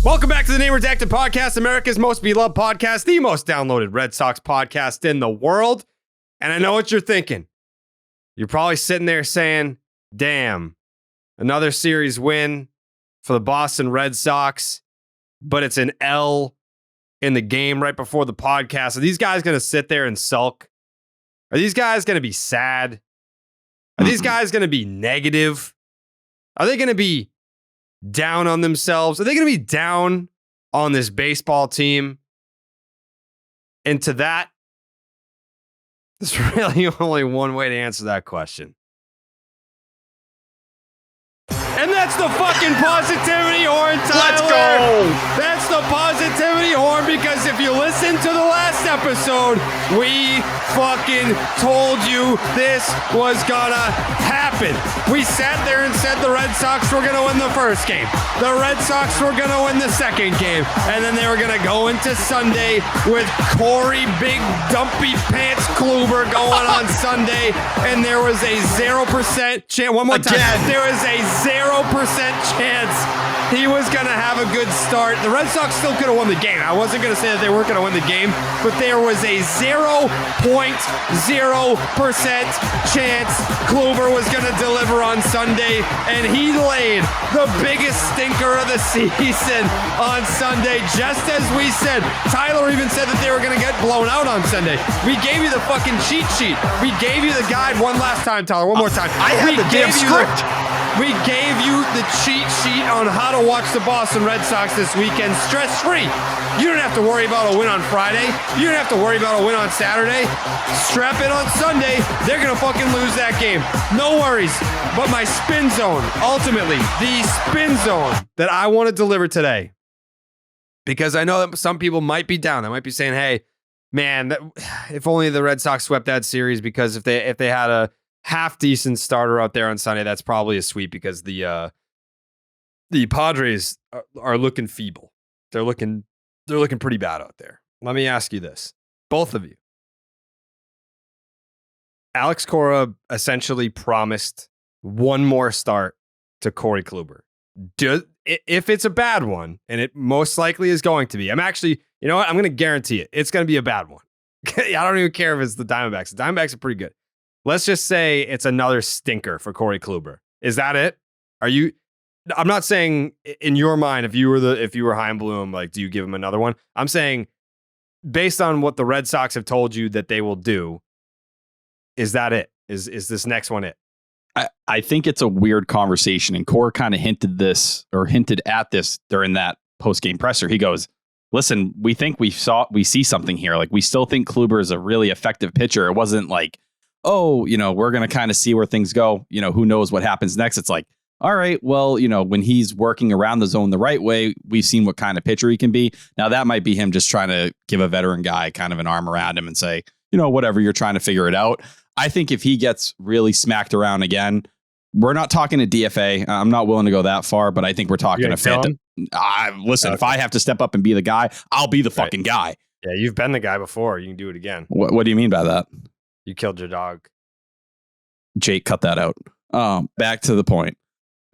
Welcome back to the Name Redacted podcast, America's most beloved podcast, the most downloaded Red Sox podcast in the world. And I know what you're thinking. You're probably sitting there saying, damn, another series win for the Boston Red Sox, but it's an L in the game right before the podcast. Are these guys going to sit there and sulk? Are these guys going to be sad? Are these guys going to be negative? Are they going to be down on themselves? Are they going to be down on this baseball team? And to that, there's really only one way to answer that question. And that's the fucking positivity horn, Tyler. Let's go. That's the positivity horn, because if you listen to the last episode, we fucking told you this was gonna happen. We sat there and said the Red Sox were gonna win the first game. The Red Sox were gonna win the second game. And then they were gonna go into Sunday with Corey Big Dumpy Pants Kluber going on Sunday. And there was a 0% chance. One more time. Again. There was a 0% chance he was going to have a good start. The Red Sox still could have won the game. I wasn't going to say that they weren't going to win the game, but there was a 0.0% chance Kluber was going to deliver on Sunday, and he laid the biggest stinker of the season on Sunday, just as we said. Tyler even said that they were going to get blown out on Sunday. We gave you the fucking cheat sheet. We gave you the guide one last time, Tyler. One more time. I had the damn script. We gave you the cheat sheet on how to watch the Boston Red Sox this weekend stress-free. You don't have to worry about a win on Friday. You don't have to worry about a win on Saturday. Strap in on Sunday. They're going to fucking lose that game. No worries. But my spin zone, ultimately, the spin zone that I want to deliver today, because I know that some people might be down. They might be saying, hey, man, if only the Red Sox swept that series, because if they had a half decent starter out there on Sunday, that's probably a sweep, because the Padres are looking feeble. They're looking pretty bad out there. Let me ask you this, both of you. Alex Cora essentially promised one more start to Corey Kluber. If it's a bad one, and it most likely is going to be, I'm actually, you know what? I'm going to guarantee it. It's going to be a bad one. I don't even care if it's the Diamondbacks. The Diamondbacks are pretty good. Let's just say it's another stinker for Corey Kluber. Is that it? I'm not saying in your mind, if you were Chaim Bloom, like, do you give him another one? I'm saying based on what the Red Sox have told you that they will do, is that it? Is this next one it? I think it's a weird conversation, and Cora kind of hinted at this during that post-game presser. He goes, listen, we think we see something here. Like, we still think Kluber is a really effective pitcher. It wasn't like, oh, we're going to kind of see where things go. Who knows what happens next? It's like, all right, well, when he's working around the zone the right way, we've seen what kind of pitcher he can be. Now, that might be him just trying to give a veteran guy kind of an arm around him and say, whatever, you're trying to figure it out. I think if he gets really smacked around again, we're not talking a DFA. I'm not willing to go that far, but I think we're talking a phantom. Listen, if I have to step up and be the guy, I'll be the fucking guy. Yeah, you've been the guy before. You can do it again. What do you mean by that? You killed your dog. Jake, cut that out. Back to the point.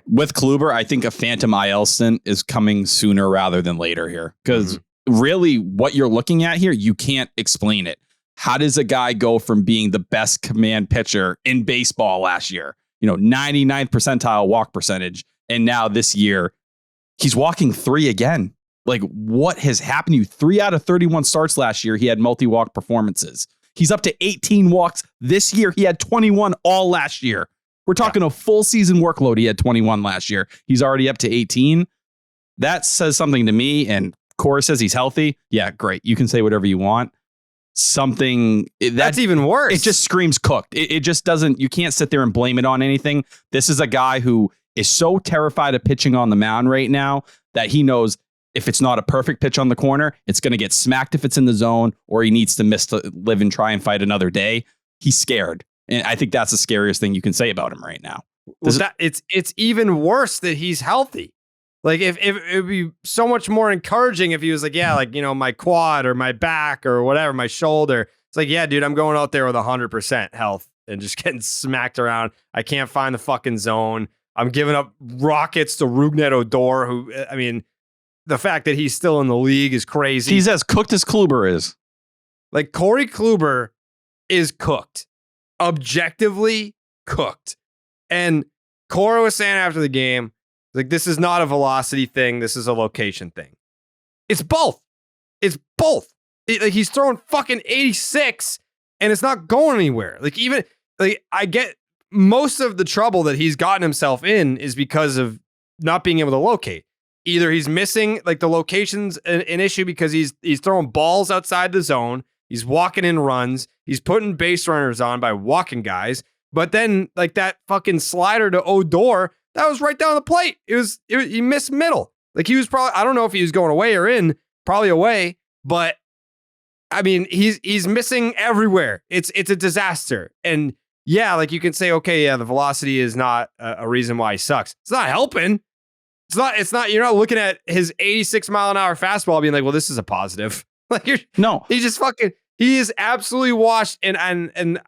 With Kluber, I think a phantom IL stint is coming sooner rather than later here. Because really what you're looking at here, you can't explain it. How does a guy go from being the best command pitcher in baseball last year, 99th percentile walk percentage, and now this year, he's walking 3 again? Like, what has happened to you? 3 out of 31 starts last year, he had multi-walk performances. He's up to 18 walks this year. He had 21 all last year. We're talking a full season workload. He had 21 last year. He's already up to 18. That says something to me. And Cora says he's healthy. Yeah, great. You can say whatever you want. That's even worse. It just screams cooked. It just doesn't. You can't sit there and blame it on anything. This is a guy who is so terrified of pitching on the mound right now that he knows if it's not a perfect pitch on the corner, it's going to get smacked if it's in the zone, or he needs to miss to live and try and fight another day. He's scared. And I think that's the scariest thing you can say about him right now. It's even worse that he's healthy. Like, if it would be so much more encouraging if he was like, yeah, like, my quad or my back or whatever, my shoulder. It's like, yeah, dude, I'm going out there with 100% health and just getting smacked around. I can't find the fucking zone. I'm giving up rockets to Rougned Odor, who, the fact that he's still in the league is crazy. He's as cooked as Kluber is. Like, Corey Kluber is cooked. Objectively cooked. And Cora was saying after the game, like, this is not a velocity thing. This is a location thing. It's both. It's both. Like, he's throwing fucking 86 and it's not going anywhere. Like, even, like, I get most of the trouble that he's gotten himself in is because of not being able to locate. Either he's missing, like, the location's an issue because he's throwing balls outside the zone. He's walking in runs. He's putting base runners on by walking guys. But then, like, that fucking slider to Odor, that was right down the plate. He missed middle. Like, he was probably, I don't know if he was going away or in, probably away. But I mean, he's missing everywhere. It's a disaster. And yeah, like, you can say, okay, yeah, the velocity is not a reason why he sucks. It's not helping. It's not, you're not looking at his 86 mile an hour fastball being like, well, this is a positive. Like, he just fucking, he is absolutely washed. And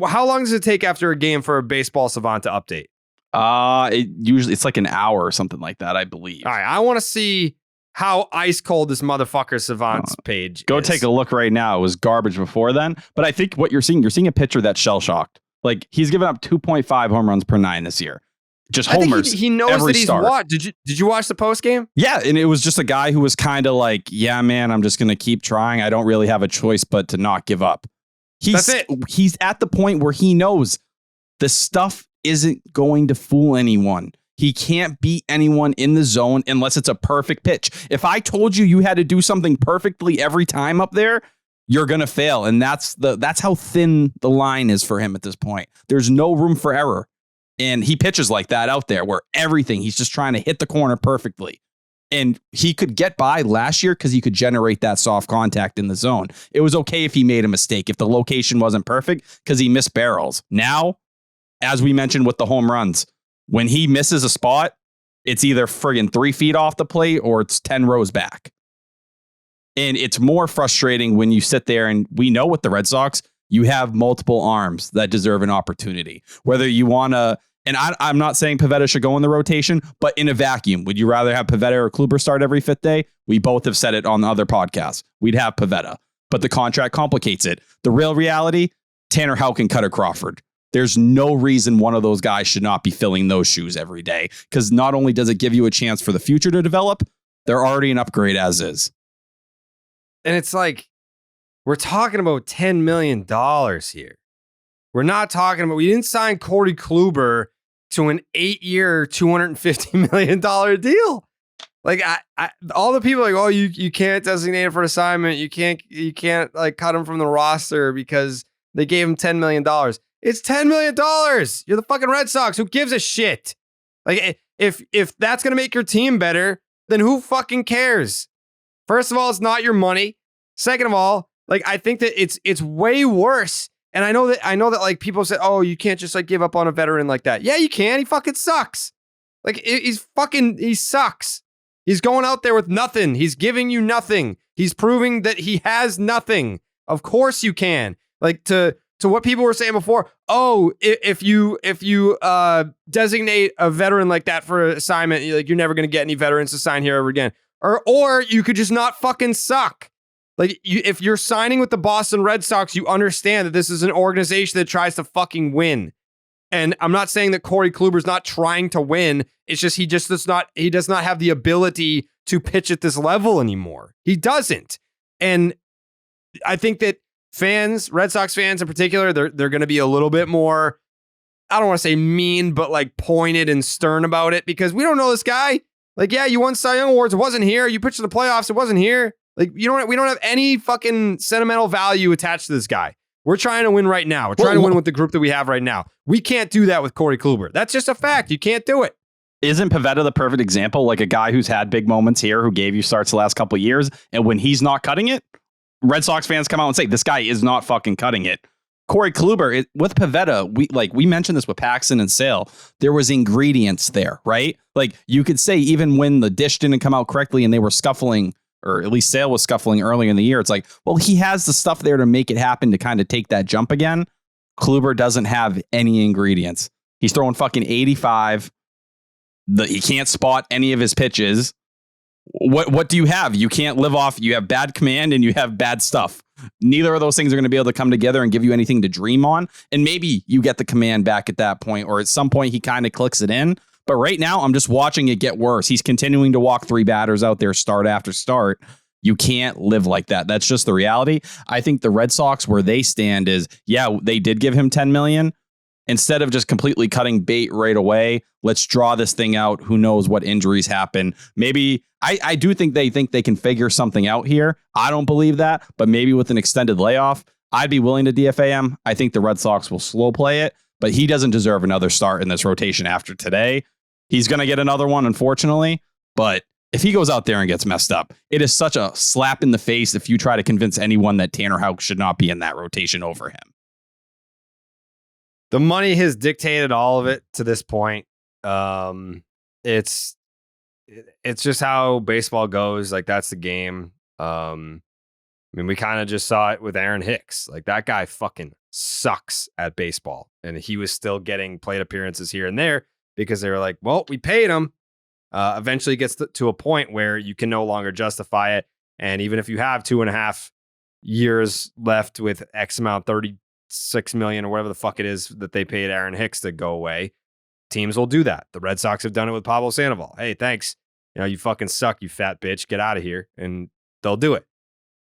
how long does it take after a game for a baseball savant to update? It's like an hour or something like that, I believe. All right, I want to see how ice cold this motherfucker savant's page Go is. take a look right now. It was garbage before then. But I think what you're seeing a pitcher that's shell shocked. Like, he's given up 2.5 home runs per 9 this year. Just homers. He knows that he's watched. Did you watch the post game? Yeah, and it was just a guy who was kind of like, yeah, man, I'm just going to keep trying. I don't really have a choice but to not give up. That's it. He's at the point where he knows the stuff isn't going to fool anyone. He can't beat anyone in the zone unless it's a perfect pitch. If I told you had to do something perfectly every time up there, you're going to fail. And that's how thin the line is for him at this point. There's no room for error. And he pitches like that out there where he's just trying to hit the corner perfectly. And he could get by last year because he could generate that soft contact in the zone. It was okay if he made a mistake, if the location wasn't perfect, because he missed barrels. Now, as we mentioned with the home runs, when he misses a spot, it's either friggin' 3 feet off the plate or it's 10 rows back. And it's more frustrating when you sit there, and we know with the Red Sox, you have multiple arms that deserve an opportunity. Whether you want to, and I'm not saying Pivetta should go in the rotation, but in a vacuum, would you rather have Pivetta or Kluber start every 5th day? We both have said it on the other podcasts. We'd have Pivetta, but the contract complicates it. The real reality, Tanner Houck and Cutter Crawford. There's no reason one of those guys should not be filling those shoes every day, because not only does it give you a chance for the future to develop, they're already an upgrade as is. And it's like, we're talking about $10 million here. We're not talking about, we didn't sign Corey Kluber to an 8-year, $250 million deal. Like, I all the people are like, oh, you can't designate him for assignment. You can't like cut him from the roster because they gave him $10 million. It's $10 million. You're the fucking Red Sox. Who gives a shit? Like, if that's going to make your team better, then who fucking cares? First of all, it's not your money. Second of all, like, I think that it's way worse. And I know that like people say, oh, you can't just like give up on a veteran like that. Yeah, you can. He fucking sucks. Like, he sucks. He's going out there with nothing. He's giving you nothing. He's proving that he has nothing. Of course you can. Like, to what people were saying before, oh, if you designate a veteran like that for an assignment, like, you're never going to get any veterans to sign here ever again. Or you could just not fucking suck. Like, if you're signing with the Boston Red Sox, you understand that this is an organization that tries to fucking win. And I'm not saying that Corey Kluber's not trying to win. It's just he does not have the ability to pitch at this level anymore. He doesn't. And I think that fans, Red Sox fans in particular, they're going to be a little bit more, I don't want to say mean, but like pointed and stern about it, because we don't know this guy. Like, yeah, you won Cy Young Awards. It wasn't here. You pitched in the playoffs. It wasn't here. Like, we don't have any fucking sentimental value attached to this guy. We're trying to win right now. We're trying to win with the group that we have right now. We can't do that with Corey Kluber. That's just a fact. You can't do it. Isn't Pivetta the perfect example? Like, a guy who's had big moments here, who gave you starts the last couple of years, and when he's not cutting it, Red Sox fans come out and say, this guy is not fucking cutting it. Corey Kluber, with Pivetta, we mentioned this with Paxton and Sale. There was ingredients there, right? Like, you could say even when the dish didn't come out correctly and they were scuffling, or at least Sale was scuffling earlier in the year, it's like, well, he has the stuff there to make it happen, to kind of take that jump again. Kluber doesn't have any ingredients. He's throwing fucking 85. He can't spot any of his pitches. What do you have? You can't live off. You have bad command and you have bad stuff. Neither of those things are going to be able to come together and give you anything to dream on. And maybe you get the command back at that point, or at some point he kind of clicks it in. But right now, I'm just watching it get worse. He's continuing to walk 3 batters out there start after start. You can't live like that. That's just the reality. I think the Red Sox, where they stand is, yeah, they did give him $10 million. Instead of just completely cutting bait right away, let's draw this thing out. Who knows what injuries happen? Maybe I do think they can figure something out here. I don't believe that, but maybe with an extended layoff, I'd be willing to DFA him. I think the Red Sox will slow play it, but he doesn't deserve another start in this rotation after today. He's going to get another one, unfortunately, but if he goes out there and gets messed up, it is such a slap in the face if you try to convince anyone that Tanner Houck should not be in that rotation over him. The money has dictated all of it to this point. It's just how baseball goes. Like, that's the game. I mean, we kind of just saw it with Aaron Hicks. Like, that guy fucking sucks at baseball. And he was still getting plate appearances here and there because they were like, well, we paid him. Eventually it gets to a point where you can no longer justify it. And even if you have 2.5 years left with X amount, 36 million or whatever the fuck it is that they paid Aaron Hicks to go away, teams will do that. The Red Sox have done it with Pablo Sandoval. Hey, thanks. You know, you fucking suck, you fat bitch. Get out of here. And they'll do it.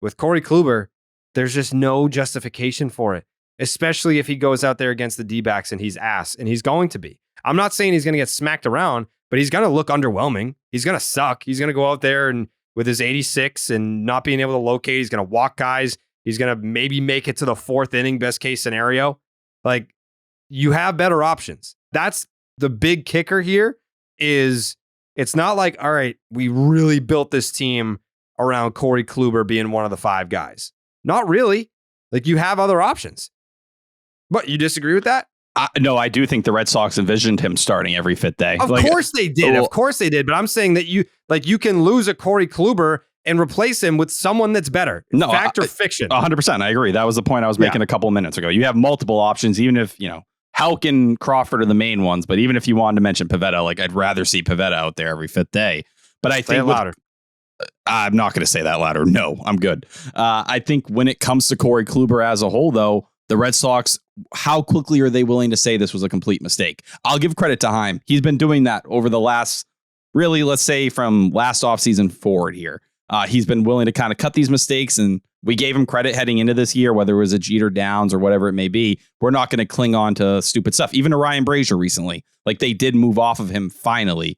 With Corey Kluber, there's just no justification for it, especially if he goes out there against the D-backs and he's ass, and he's going to be. I'm not saying he's going to get smacked around, but he's going to look underwhelming. He's going to suck. He's going to go out there and with his 86 and not being able to locate, he's going to walk guys. He's going to maybe make it to the 4th inning, best case scenario. Like, you have better options. That's the big kicker here. Is it's not like, all right, we really built this team around Corey Kluber being one of the 5 guys. Not really. Like, you have other options. But you disagree with that? No, I do think the Red Sox envisioned him starting every 5th day. Of course they did. Of course they did. But I'm saying that you can lose a Corey Kluber and replace him with someone that's better. No, fact or fiction? 100%. I agree. That was the point I was making a couple of minutes ago. You have multiple options, even if, Houck and Crawford are the main ones. But even if you wanted to mention Pivetta, like, I'd rather see Pivetta out there every 5th day. But I think louder. I'm not going to say that louder. No, I'm good. I think when it comes to Corey Kluber as a whole, though, the Red Sox, how quickly are they willing to say this was a complete mistake? I'll give credit to Heim. He's been doing that over the last, really, let's say from last offseason forward here. He's been willing to kind of cut these mistakes, and we gave him credit heading into this year, whether it was a Jeter Downs or whatever it may be. We're not going to cling on to stupid stuff. Even to Ryan Brazier recently, like, they did move off of him finally.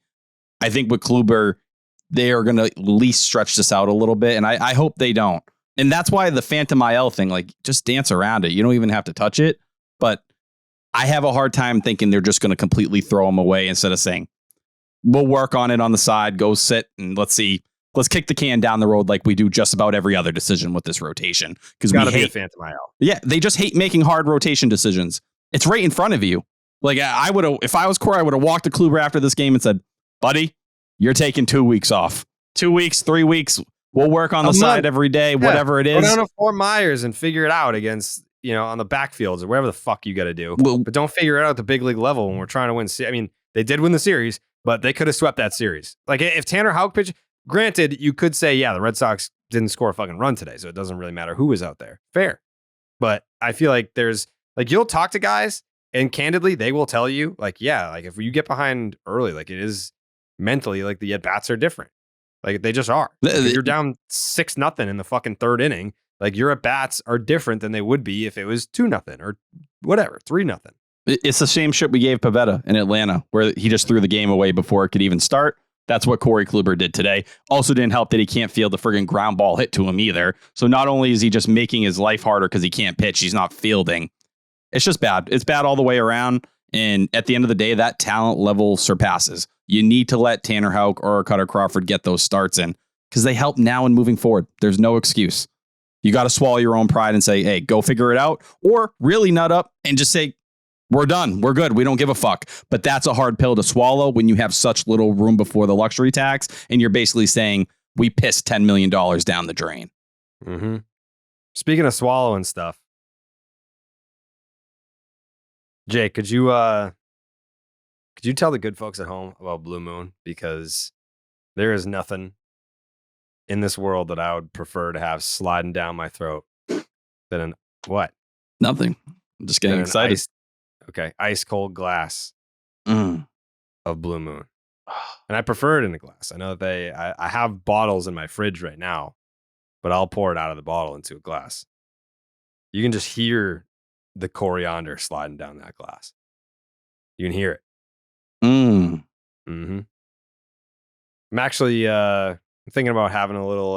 I think with Kluber, they are going to at least stretch this out a little bit, and I hope they don't. And that's why the Phantom IL thing, like, just dance around it. You don't even have to touch it. But I have a hard time thinking they're just going to completely throw him away instead of saying, we'll work on it on the side, go sit, and let's see. Let's kick the can down the road like we do just about every other decision with this rotation. Because we hate Phantom IL. Yeah, they just hate making hard rotation decisions. It's right in front of you. Like, I would have, if I was Cora, I would have walked to Kluber after this game and said, buddy, you're taking 2 weeks off. 2 weeks, 3 weeks. We'll work on the side every day, whatever it is. Go down to Fort Myers and figure it out against, on the backfields or whatever the fuck you got to do. Well, but don't figure it out at the big league level when we're trying to win. I mean, they did win the series, but they could have swept that series. Like, if Tanner Houck pitched, granted, you could say, yeah, the Red Sox didn't score a fucking run today, so it doesn't really matter who was out there. Fair. But I feel like you'll talk to guys and candidly, they will tell you, like, yeah, like, if you get behind early, like, it is mentally, like, the at-bats are different. Like, they just are. If you're down 6-0 in the fucking 3rd inning, like, your at-bats are different than they would be if it was 2-0 or whatever, 3-0. It's the same shit we gave Pivetta in Atlanta, where he just threw the game away before it could even start. That's what Corey Kluber did today. Also didn't help that he can't field the friggin' ground ball hit to him either. So not only is he just making his life harder because he can't pitch, he's not fielding. It's just bad. It's bad all the way around. And at the end of the day, that talent level surpasses. You need to let Tanner Houck or Cutter Crawford get those starts in because they help now and moving forward. There's no excuse. You got to swallow your own pride and say, hey, go figure it out, or really nut up and just say, we're done. We're good. We don't give a fuck. But that's a hard pill to swallow when you have such little room before the luxury tax. And you're basically saying we pissed $10 million down the drain. Mm-hmm. Speaking of swallowing stuff, Jake, could you tell the good folks at home about Blue Moon? Because there is nothing in this world that I would prefer to have sliding down my throat than an what? Nothing. I'm just getting excited. Ice cold glass Mm. of Blue Moon. And I prefer it in a glass. I know that I have bottles in my fridge right now, but I'll pour it out of the bottle into a glass. You can just hear the coriander sliding down that glass. You can hear it. Mm-hmm. I'm actually thinking about having a little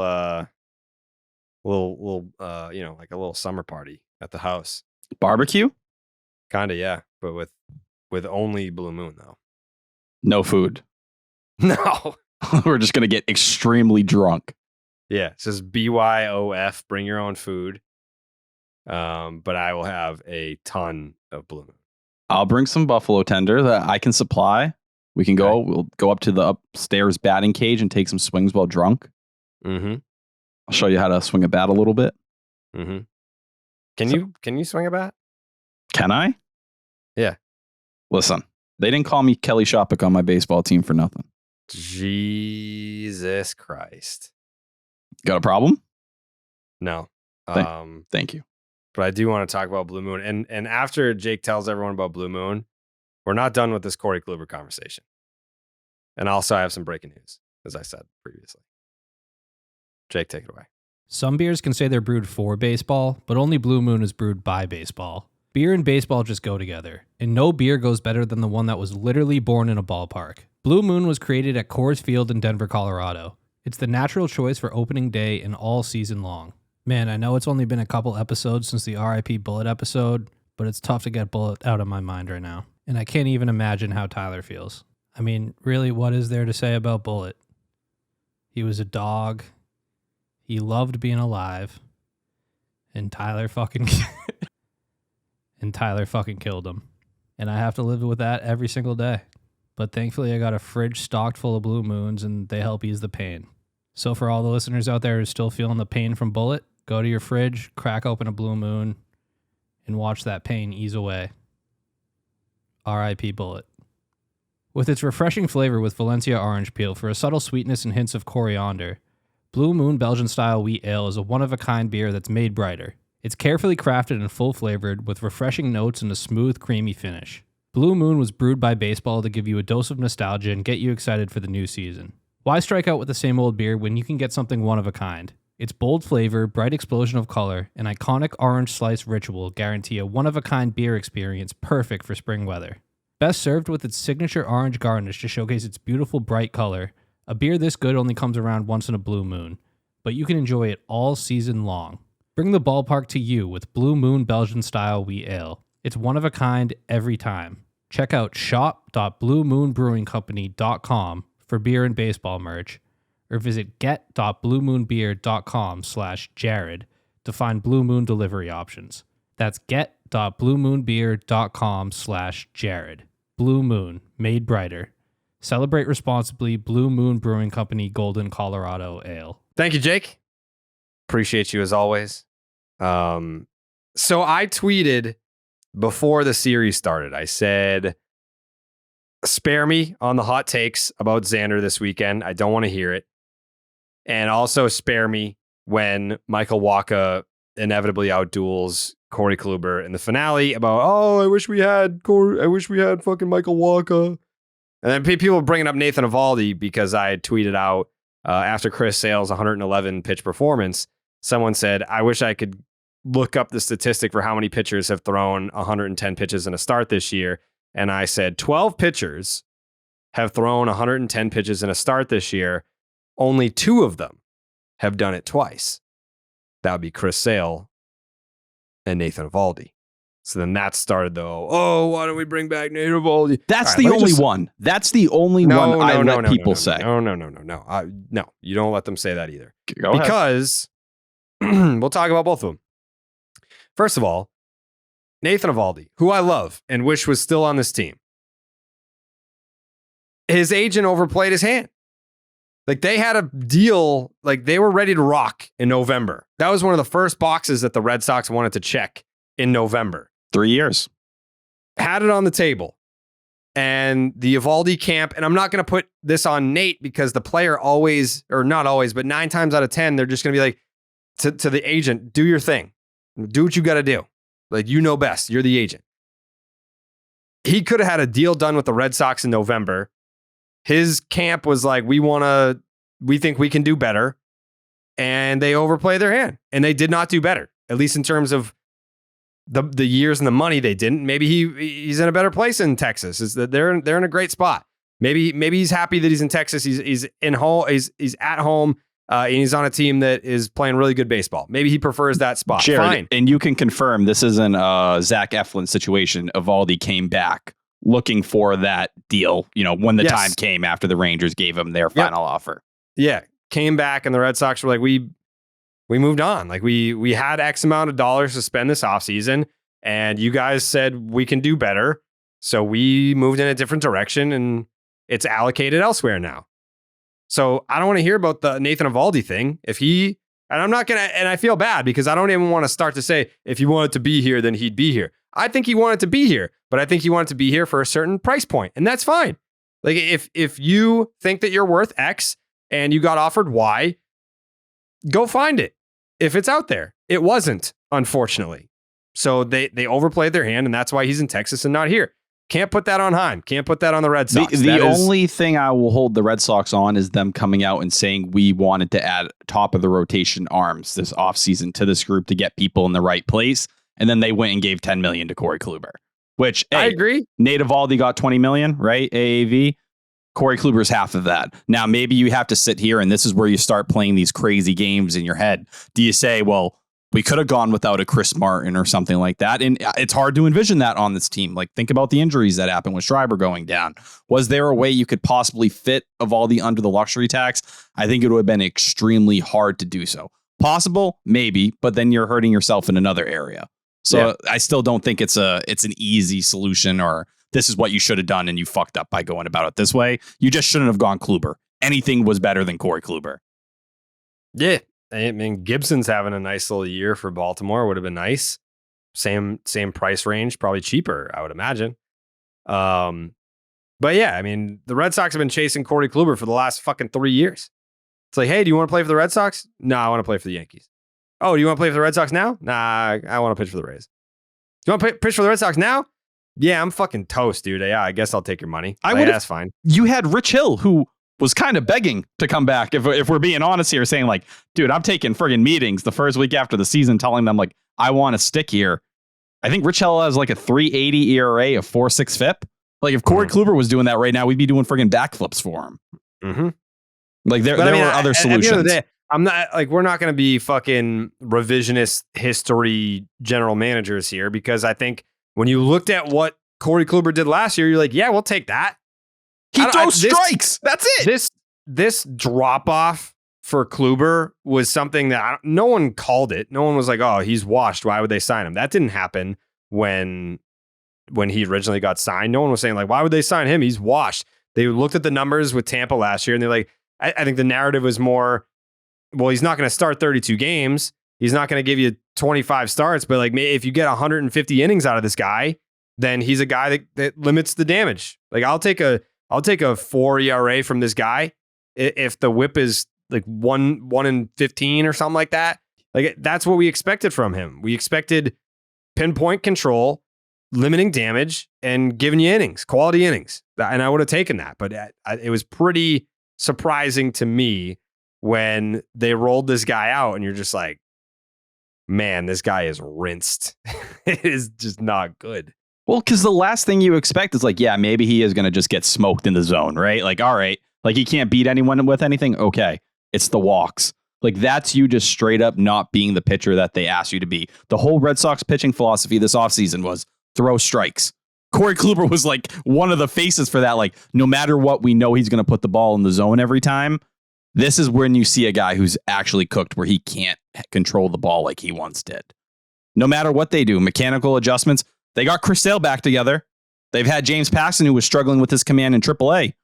like a little summer party at the house. Barbecue? Kinda, yeah, but with only Blue Moon though. No food. No. We're just gonna get extremely drunk. Yeah, it says BYOF, bring your own food. But I will have a ton of Blue Moon. I'll bring some buffalo tender that I can supply. We can go. We'll go up to the upstairs batting cage and take some swings while drunk. Mm-hmm. I'll show you how to swing a bat a little bit. Mm-hmm. Can you swing a bat? Can I? Yeah. Listen, they didn't call me Kelly Shoppick on my baseball team for nothing. Jesus Christ. Got a problem? No. Thank you. But I do want to talk about Blue Moon. And after Jake tells everyone about Blue Moon, we're not done with this Corey Kluber conversation. And also I have some breaking news, as I said previously. Jake, take it away. Some beers can say they're brewed for baseball, but only Blue Moon is brewed by baseball. Beer and baseball just go together, and no beer goes better than the one that was literally born in a ballpark. Blue Moon was created at Coors Field in Denver, Colorado. It's the natural choice for opening day and all season long. Man, I know it's only been a couple episodes since the RIP Bullet episode, but it's tough to get Bullet out of my mind right now. And I can't even imagine how Tyler feels. I mean, really, what is there to say about Bullet? He was a dog. He loved being alive. And Tyler fucking killed him. And I have to live with that every single day. But thankfully, I got a fridge stocked full of Blue Moons, and they help ease the pain. So for all the listeners out there who are still feeling the pain from Bullet, go to your fridge, crack open a Blue Moon, and watch that pain ease away. R.I.P. Bullet. With its refreshing flavor with Valencia orange peel for a subtle sweetness and hints of coriander, Blue Moon Belgian-style wheat ale is a one-of-a-kind beer that's made brighter. It's carefully crafted and full-flavored with refreshing notes and a smooth, creamy finish. Blue Moon was brewed by baseball to give you a dose of nostalgia and get you excited for the new season. Why strike out with the same old beer when you can get something one-of-a-kind? Its bold flavor, bright explosion of color, and iconic orange slice ritual guarantee a one-of-a-kind beer experience perfect for spring weather. Best served with its signature orange garnish to showcase its beautiful bright color, a beer this good only comes around once in a Blue Moon, but you can enjoy it all season long. Bring the ballpark to you with Blue Moon Belgian-style wheat ale. It's one-of-a-kind every time. Check out shop.bluemoonbrewingcompany.com for beer and baseball merch, or visit get.bluemoonbeer.com/Jared to find Blue Moon delivery options. That's get.bluemoonbeer.com/Jared. Blue Moon, made brighter. Celebrate responsibly. Blue Moon Brewing Company, Golden, Colorado Ale. Thank you, Jake. Appreciate you as always. So I tweeted before the series started. I said, spare me on the hot takes about Xander this weekend. I don't want to hear it. And also spare me when Michael Wacha inevitably outduels Corey Kluber in the finale about, I wish we had fucking Michael Wacha. And then people bringing up Nathan Eovaldi because I had tweeted out after Chris Sale's 111 pitch performance, someone said, I wish I could look up the statistic for how many pitchers have thrown 110 pitches in a start this year. And I said 12 pitchers have thrown 110 pitches in a start this year. Only 2 of them have done it twice. That would be Chris Sale and Nathan Eovaldi. So then that started though. Why don't we bring back Nathan Eovaldi? That's the only one. That's the only one I let people say. No. No, you don't let them say that either. Go ahead. Because we'll talk about both of them. First of all, Nathan Eovaldi, who I love and wish was still on this team. His agent overplayed his hand. Like they had a deal, like they were ready to rock in November. That was one of the first boxes that the Red Sox wanted to check in November. 3 years. Had it on the table. and the Eovaldi camp, and I'm not going to put this on Nate because the player always, or not always, but 9 times out of 10, they're just going to be like to the agent, do your thing. Do what you got to do. Like, you know best. You're the agent. He could have had a deal done with the Red Sox in November. His camp was like, we think we can do better. And they overplayed their hand. And they did not do better, at least in terms of the years and the money they didn't. Maybe he's in a better place in Texas. Is that they're in a great spot. Maybe he's happy that he's in Texas. He's in home. He's at home. And he's on a team that is playing really good baseball. Maybe he prefers that spot. Jared, fine. and you can confirm this isn't a Zach Eflin situation. Eovaldi came back looking for that deal, when the time came after the Rangers gave him their final offer. Yeah. Came back and the Red Sox were like, we moved on. Like we had X amount of dollars to spend this offseason, and you guys said we can do better. So we moved in a different direction, and it's allocated elsewhere now. So I don't want to hear about the Nathan Eovaldi thing. And I'm not going to, and I feel bad because I don't even want to start to say, if he wanted to be here, then he'd be here. I think he wanted to be here, but I think he wanted to be here for a certain price point, and that's fine. Like if you think that you're worth X and you got offered Y, go find it. If it's out there, it wasn't, unfortunately. So they overplayed their hand, and that's why he's in Texas and not here. Can't put that on Heim. Can't put that on the Red Sox. The only thing I will hold the Red Sox on is them coming out and saying we wanted to add top of the rotation arms this offseason to this group to get people in the right place. And then they went and gave $10 million to Corey Kluber, which I agree. Nate Eovaldi got $20 million, right? AAV. Corey Kluber's half of that. Now, maybe you have to sit here, and this is where you start playing these crazy games in your head. Do you say, well, we could have gone without a Chris Martin or something like that? And it's hard to envision that on this team. Like, think about the injuries that happened with Schreiber going down. Was there a way you could possibly fit Eovaldi under the luxury tax? I think it would have been extremely hard to do so. Possible? Maybe, but then you're hurting yourself in another area. So I still don't think it's an easy solution, or this is what you should have done and you fucked up by going about it this way. You just shouldn't have gone Kluber. Anything was better than Corey Kluber. Yeah. I mean, Gibson's having a nice little year for Baltimore. Would have been nice. Same price range, probably cheaper, I would imagine. But yeah, I mean, the Red Sox have been chasing Corey Kluber for the last fucking 3 years. It's like, hey, do you want to play for the Red Sox? No, I want to play for the Yankees. Oh, do you want to play for the Red Sox now? Nah, I want to pitch for the Rays. Do you want to pitch for the Red Sox now? Yeah, I'm fucking toast, dude. Yeah, I guess I'll take your money. That's fine. You had Rich Hill, who was kind of begging to come back. If we're being honest here, saying like, dude, I'm taking friggin' meetings the first week after the season, telling them like, I want to stick here. I think Rich Hill has like a 3.80 ERA, a 4.6 FIP. Like if Corey Kluber was doing that right now, we'd be doing friggin' backflips for him. Mm-hmm. Like there were other solutions. At the end of the day, I'm not like, we're not going to be fucking revisionist history general managers here, because I think when you looked at what Corey Kluber did last year, you're like, yeah, we'll take that. He throws strikes. That's it. This drop off for Kluber was something that no one called it. No one was like, oh, he's washed. Why would they sign him? That didn't happen when he originally got signed. No one was saying like, why would they sign him? He's washed. They looked at the numbers with Tampa last year, and they're like, I think the narrative was more, well, he's not going to start 32 games. He's not going to give you 25 starts, but like if you get 150 innings out of this guy, then he's a guy that limits the damage. Like I'll take a 4 ERA from this guy if the whip is like 1 in 15 or something like that. Like that's what we expected from him. We expected pinpoint control, limiting damage, and giving you innings, quality innings. And I would have taken that, but it was pretty surprising to me when they rolled this guy out, and you're just like, man, this guy is rinsed. It is just not good. Well, because the last thing you expect is like, yeah, maybe he is going to just get smoked in the zone, right? Like, all right, like he can't beat anyone with anything. Okay, it's the walks. Like that's you just straight up not being the pitcher that they asked you to be. The whole Red Sox pitching philosophy this offseason was throw strikes. Corey Kluber was like one of the faces for that. Like no matter what, we know he's going to put the ball in the zone every time. This is when you see a guy who's actually cooked, where he can't control the ball like he once did. No matter what they do, mechanical adjustments. They got Chris Sale back together. They've had James Paxton, who was struggling with his command in AAA.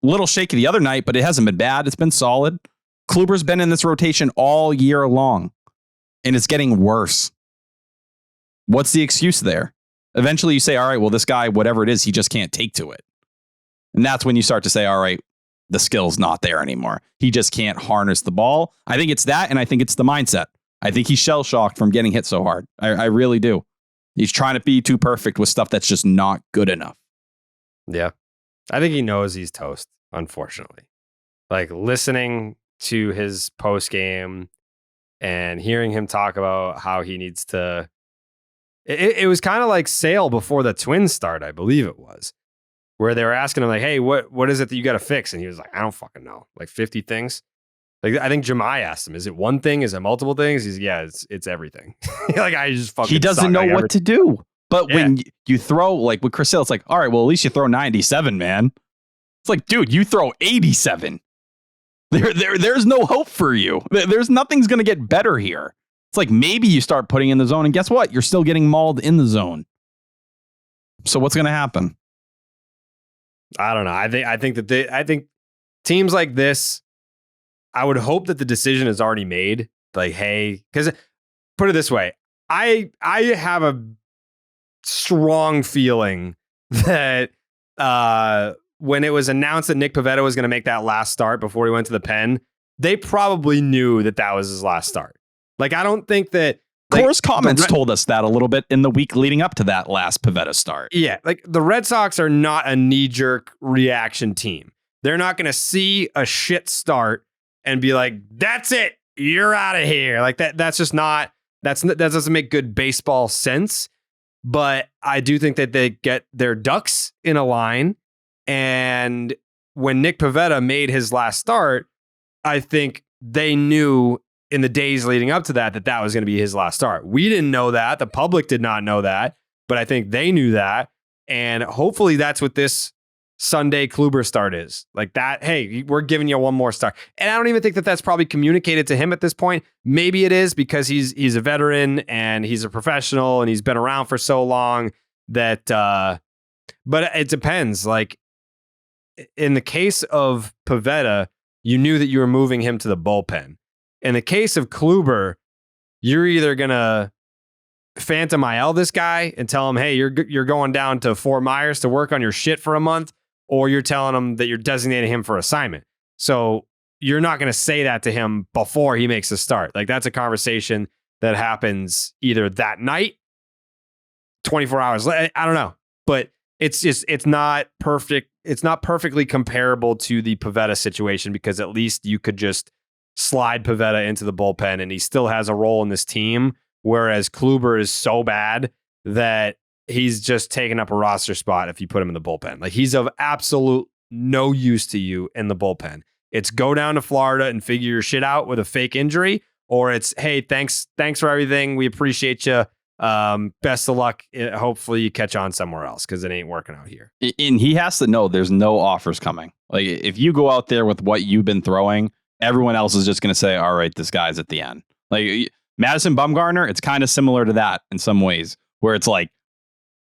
Little shaky the other night, but it hasn't been bad. It's been solid. Kluber's been in this rotation all year long, and it's getting worse. What's the excuse there? Eventually you say, all right, well, this guy, whatever it is, he just can't take to it. And that's when you start to say, all right, the skill's not there anymore. He just can't harness the ball. I think it's that, and I think it's the mindset. I think he's shell-shocked from getting hit so hard. I really do. He's trying to be too perfect with stuff that's just not good enough. Yeah. I think he knows he's toast, unfortunately. Like, listening to his post game and hearing him talk about how he needs to. It was kind of like Sale before the Twins start, I believe it was, where they were asking him, like, hey, what is it that you got to fix? And he was like, I don't fucking know. Like 50 things. Like, I think Jemai asked him, is it one thing? Is it multiple things? He's yeah, it's everything. Like, I just fucking He doesn't know what to do. But Yeah. when you throw, like with Chris Sale, it's like, all right, well, at least you throw 97, man. It's like, dude, you throw 87. There's no hope for you. There's nothing's going to get better here. It's like maybe you start putting in the zone, and guess what? You're still getting mauled in the zone. So what's going to happen? I don't know. I think teams like this, I would hope that the decision is already made. Like, hey, because put it this way, I have a strong feeling that when it was announced that Nick Pivetta was going to make that last start before he went to the pen, they probably knew that that was his last start. Like, I don't think that. Like, Cora's comments told us that a little bit in the week leading up to that last Pivetta start. Yeah, like the Red Sox are not a knee-jerk reaction team. They're not going to see a shit start and be like, that's it, you're out of here. Like that's just not, that doesn't make good baseball sense. But I do think that they get their ducks in a line. And when Nick Pivetta made his last start, I think they knew in the days leading up to that was going to be his last start. We didn't know that. The public did not know that, but I think they knew that. And hopefully that's what this Sunday Kluber start is. Like that, hey, we're giving you one more start. And I don't even think that that's probably communicated to him at this point. Maybe it is because he's a veteran and he's a professional and he's been around for so long that, but it depends. Like in the case of Pivetta, you knew that you were moving him to the bullpen. In the case of Kluber, you're either going to Phantom IL this guy and tell him, hey, you're going down to Fort Myers to work on your shit for a month, or you're telling him that you're designating him for assignment. So you're not going to say that to him before he makes the start. Like that's a conversation that happens either that night, 24 hours later. I don't know, but it's not perfect. It's not perfectly comparable to the Pivetta situation because at least you could just slide Pivetta into the bullpen and he still has a role in this team. Whereas Kluber is so bad that he's just taking up a roster spot if you put him in the bullpen. Like he's of absolute no use to you in the bullpen. It's go down to Florida and figure your shit out with a fake injury, or it's, hey, thanks for everything. We appreciate you. Best of luck. Hopefully you catch on somewhere else because it ain't working out here. And he has to know there's no offers coming. Like if you go out there with what you've been throwing, everyone else is just going to say, all right, this guy's at the end. Like Madison Bumgarner, it's kind of similar to that in some ways, where it's like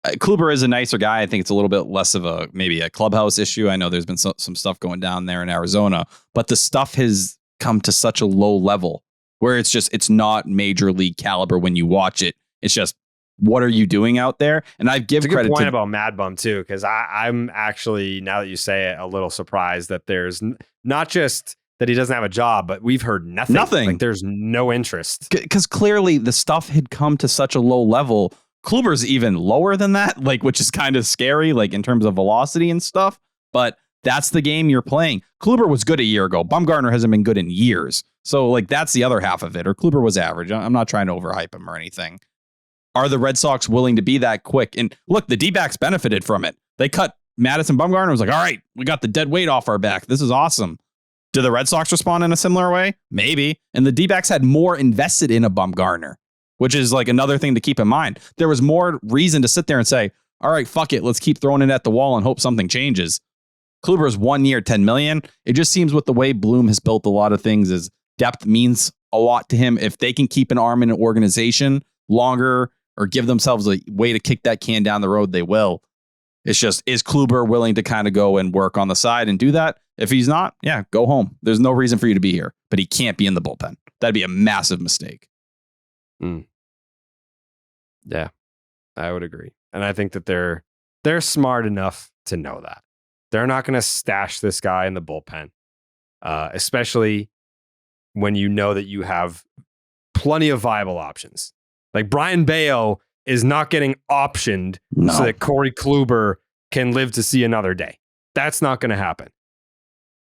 Kluber is a nicer guy. I think it's a little bit less of maybe a clubhouse issue. I know there's been some stuff going down there in Arizona, but the stuff has come to such a low level where it's not major league caliber when you watch it. It's just, what are you doing out there? And I give credit point to about Mad Bum too, because I'm actually, now that you say it, a little surprised that there's not just that he doesn't have a job, but we've heard nothing. Like there's no interest. Because clearly the stuff had come to such a low level. Kluber's even lower than that, like, which is kind of scary, like in terms of velocity and stuff. But that's the game you're playing. Kluber was good a year ago. Bumgarner hasn't been good in years. So like that's the other half of it. Or Kluber was average. I'm not trying to overhype him or anything. Are the Red Sox willing to be that quick? And look, the D-backs benefited from it. They cut Madison Bumgarner and was like, all right, we got the dead weight off our back. This is awesome. Do the Red Sox respond in a similar way? Maybe. And the D-backs had more invested in a Bumgarner, which is like another thing to keep in mind. There was more reason to sit there and say, all right, fuck it. Let's keep throwing it at the wall and hope something changes. Kluber's 1 year, $10 million. It just seems with the way Bloom has built a lot of things is depth means a lot to him. If they can keep an arm in an organization longer or give themselves a way to kick that can down the road, they will. It's just, is Kluber willing to kind of go and work on the side and do that? If he's not, yeah, go home. There's no reason for you to be here, but he can't be in the bullpen. That'd be a massive mistake. Yeah, I would agree. And I think that they're smart enough to know that. They're not going to stash this guy in the bullpen, especially when you know that you have plenty of viable options. Like Brian Bayo is not getting optioned so that Corey Kluber can live to see another day. That's not going to happen.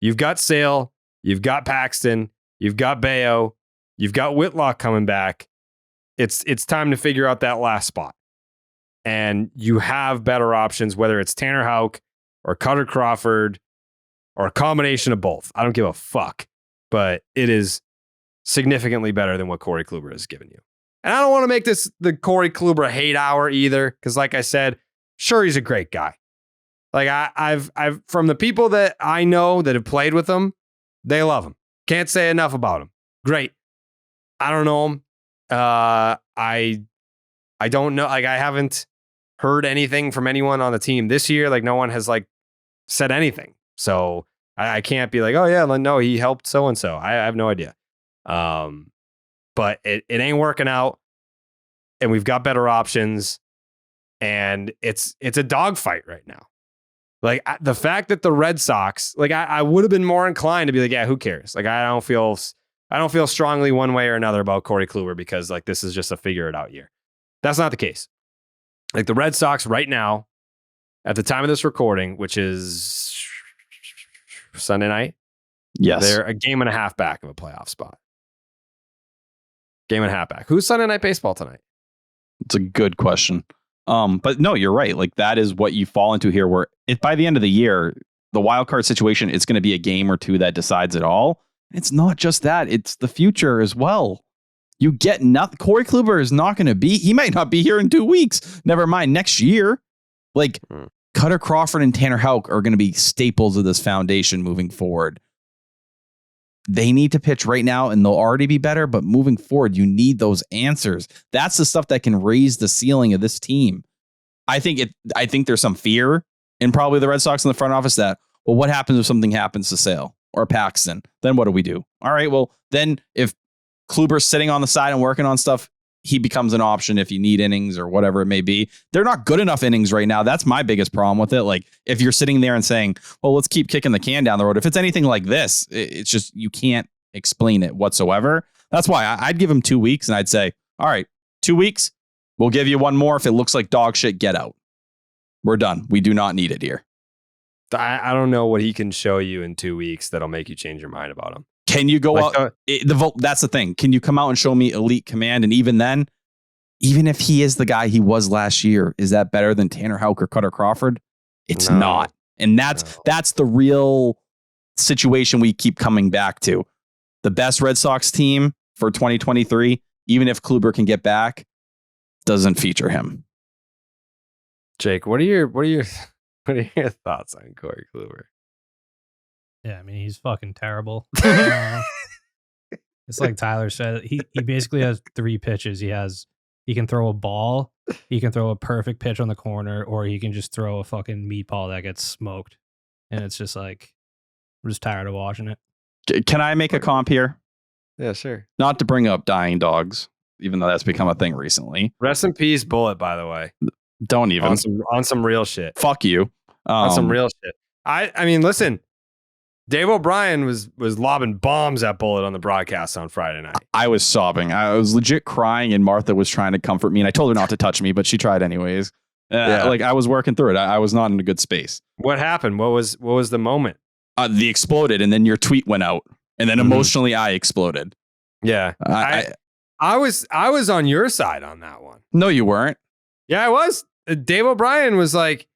You've got Sale, you've got Paxton, you've got Bayo, you've got Whitlock coming back. It's time to figure out that last spot. And you have better options, whether it's Tanner Houck or Cutter Crawford or a combination of both. I don't give a fuck, but it is significantly better than what Corey Kluber has given you. And I don't want to make this the Corey Kluber hate hour either, because like I said, sure, he's a great guy. Like I've from the people that I know that have played with him, they love him. Can't say enough about him. Great. I don't know him. I don't know. Like I haven't heard anything from anyone on the team this year. Like no one has like said anything. So I can't be like, oh yeah, no, he helped so and so. I have no idea. But it ain't working out, and we've got better options, and it's a dogfight right now. Like the fact that the Red Sox, like I would have been more inclined to be like, yeah, who cares? Like I don't feel strongly one way or another about Corey Kluber because like this is just a figure it out year. That's not the case. Like the Red Sox right now, at the time of this recording, which is Sunday night, Yes, they're a game and a half back of a playoff spot. Game and a half back. Who's Sunday Night Baseball tonight? it's a good question. But no, you're right. Like that is what you fall into here, where if by the end of the year, the wild card situation, it's going to be a game or two that decides it all. It's not just that; it's the future as well. You get nothing. Corey Kluber is not going to be. He might not be here in 2 weeks. Never mind next year. Like Cutter Crawford and Tanner Houck are going to be staples of this foundation moving forward. They need to pitch right now and they'll already be better, but moving forward, you need those answers. That's the stuff that can raise the ceiling of this team. I think there's some fear in probably the Red Sox in the front office that, well, what happens if something happens to Sale or Paxton? Then what do we do? All right, well, then if Kluber's sitting on the side and working on stuff, he becomes an option if you need innings or whatever it may be. They're not good enough innings right now. That's my biggest problem with it. Like if you're sitting there and saying, well, let's keep kicking the can down the road. If it's anything like this, it's just, you can't explain it whatsoever. That's why I'd give him 2 weeks and I'd say, all right, 2 weeks. We'll give you one more. If it looks like dog shit, get out. We're done. We do not need it here. I don't know what he can show you in 2 weeks that'll make you change your mind about him. Can you go out? That's the thing. Can you come out and show me elite command? And even then, even if he is the guy he was last year, is that better than Tanner Houck or Cutter Crawford? It's not. And that's the real situation we keep coming back to. The best Red Sox team for 2023, even if Kluber can get back, doesn't feature him. Jake, what are your thoughts on Corey Kluber? Yeah, I mean, he's fucking terrible. It's like Tyler said. He basically has 3 pitches. He can throw a ball, he can throw a perfect pitch on the corner, or he can just throw a fucking meatball that gets smoked. And it's just like, I'm just tired of watching it. Can I make a comp here? Yeah, sure. Not to bring up dying dogs, even though that's become a thing recently. Rest in peace, Bullet, by the way. Don't even. On some real shit. Fuck you. On some real shit. I mean, listen, Dave O'Brien was lobbing bombs at Bullet on the broadcast on Friday night. I was sobbing. I was legit crying, and Martha was trying to comfort me, and I told her not to touch me, but she tried anyways. Like I was working through it. I was not in a good space. What happened? What was the moment? The exploded, and then your tweet went out, and then emotionally I exploded. Yeah, I was on your side on that one. No, you weren't. Yeah, I was. Dave O'Brien was like,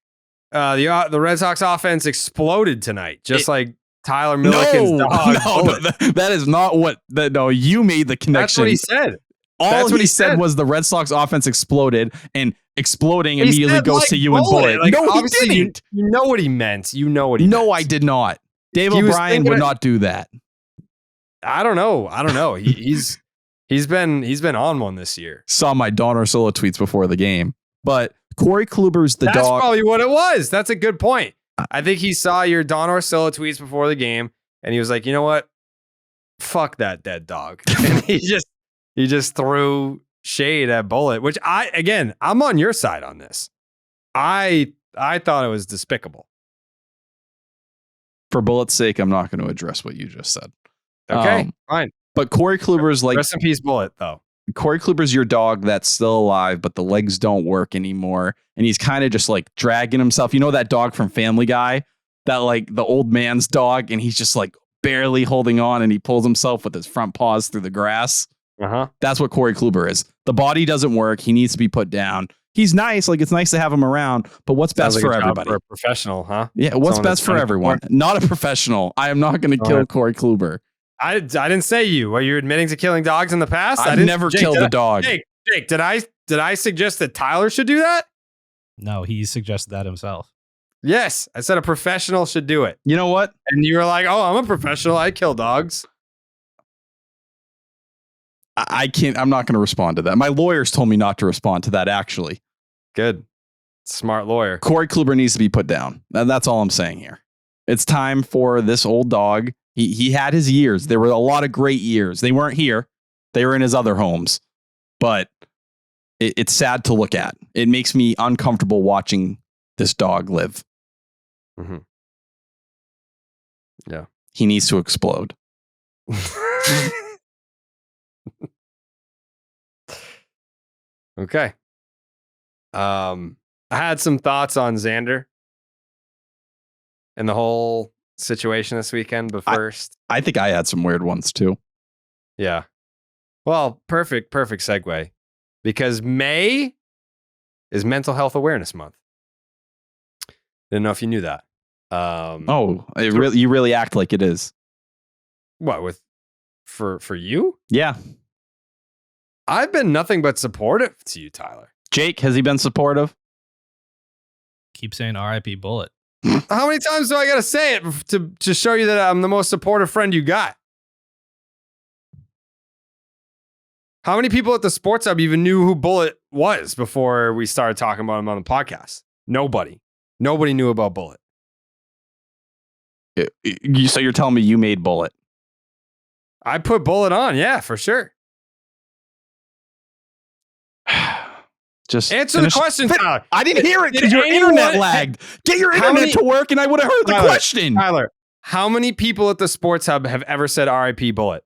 the Red Sox offense exploded tonight, just like Tyler Milliken's dog. No, that is not what. No, you made the connection. That's what he said. All he said was the Red Sox offense exploded, and exploding immediately goes to you and Bullet. Like, no, he didn't. You know what he meant. You know what he meant. No, I did not. Dave O'Brien would not do that. I don't know. He's been on one this year. Saw my Don Orsillo tweets before the game, but Corey Kluber's the dog. That's probably what it was. That's a good point. I think he saw your Don Orsillo tweets before the game, and he was like, you know what? Fuck that dead dog. And he just threw shade at Bullet, which I'm on your side on this. I thought it was despicable. For Bullet's sake, I'm not going to address what you just said. Okay, fine. But Corey Kluber's like rest in peace, Bullet. Though Corey Kluber's your dog that's still alive, but the legs don't work anymore, and he's kind of just like dragging himself. You know that dog from Family Guy, that like the old man's dog, and he's just like barely holding on, and he pulls himself with his front paws through the grass. That's what Corey Kluber is. The body doesn't work. He needs to be put down. He's nice. Like, it's nice to have him around, but what's best like for a job everybody? for a professional, huh? Yeah. What's Someone best for everyone? Not a professional. I am not going to kill Corey Kluber. I didn't say you. Are you admitting to killing dogs in the past? I've never killed a dog. Jake, did I suggest that Tyler should do that? No, he suggested that himself. Yes, I said a professional should do it. You know what? And you were like, "Oh, I'm a professional. I kill dogs." I can't. I'm not going to respond to that. My lawyers told me not to respond to that. Actually, good, smart lawyer. Corey Kluber needs to be put down. That's all I'm saying here. It's time for this old dog. He had his years. There were a lot of great years. They weren't here. They were in his other homes. But it's sad to look at. It makes me uncomfortable watching this dog live. Mm-hmm. Yeah. He needs to explode. Okay. I had some thoughts on Xander and the whole situation this weekend, but first. I think I had some weird ones too. Yeah. Well, perfect segue. Because May is Mental Health Awareness Month. Didn't know if you knew that. You really act like it is. What, for you? Yeah. I've been nothing but supportive to you, Tyler. Jake, has he been supportive? Keep saying R.I.P. Bullet. How many times do I got to say it to show you that I'm the most supportive friend you got? How many people at the Sports Hub even knew who Bullet was before we started talking about him on the podcast? Nobody. Nobody knew about Bullet. So you're telling me you made Bullet? I put Bullet on, yeah, for sure. Just answer the question, Tyler. I didn't hear it because your internet lagged. Get your internet to work and I would have heard the question. Tyler, how many people at the Sports Hub have ever said RIP Bullet?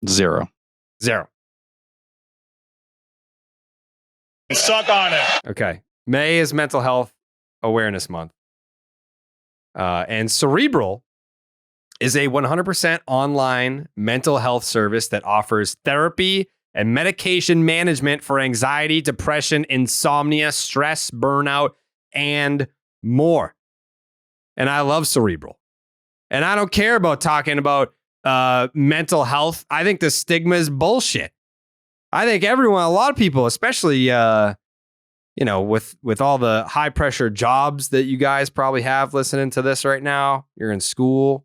Zero. Suck on it. Okay. May is Mental Health Awareness Month. And Cerebral is a 100% online mental health service that offers therapy and medication management for anxiety, depression, insomnia, stress, burnout, and more. And I love Cerebral. And I don't care about talking about mental health. I think the stigma is bullshit. I think a lot of people, especially, with all the high pressure jobs that you guys probably have listening to this right now, you're in school,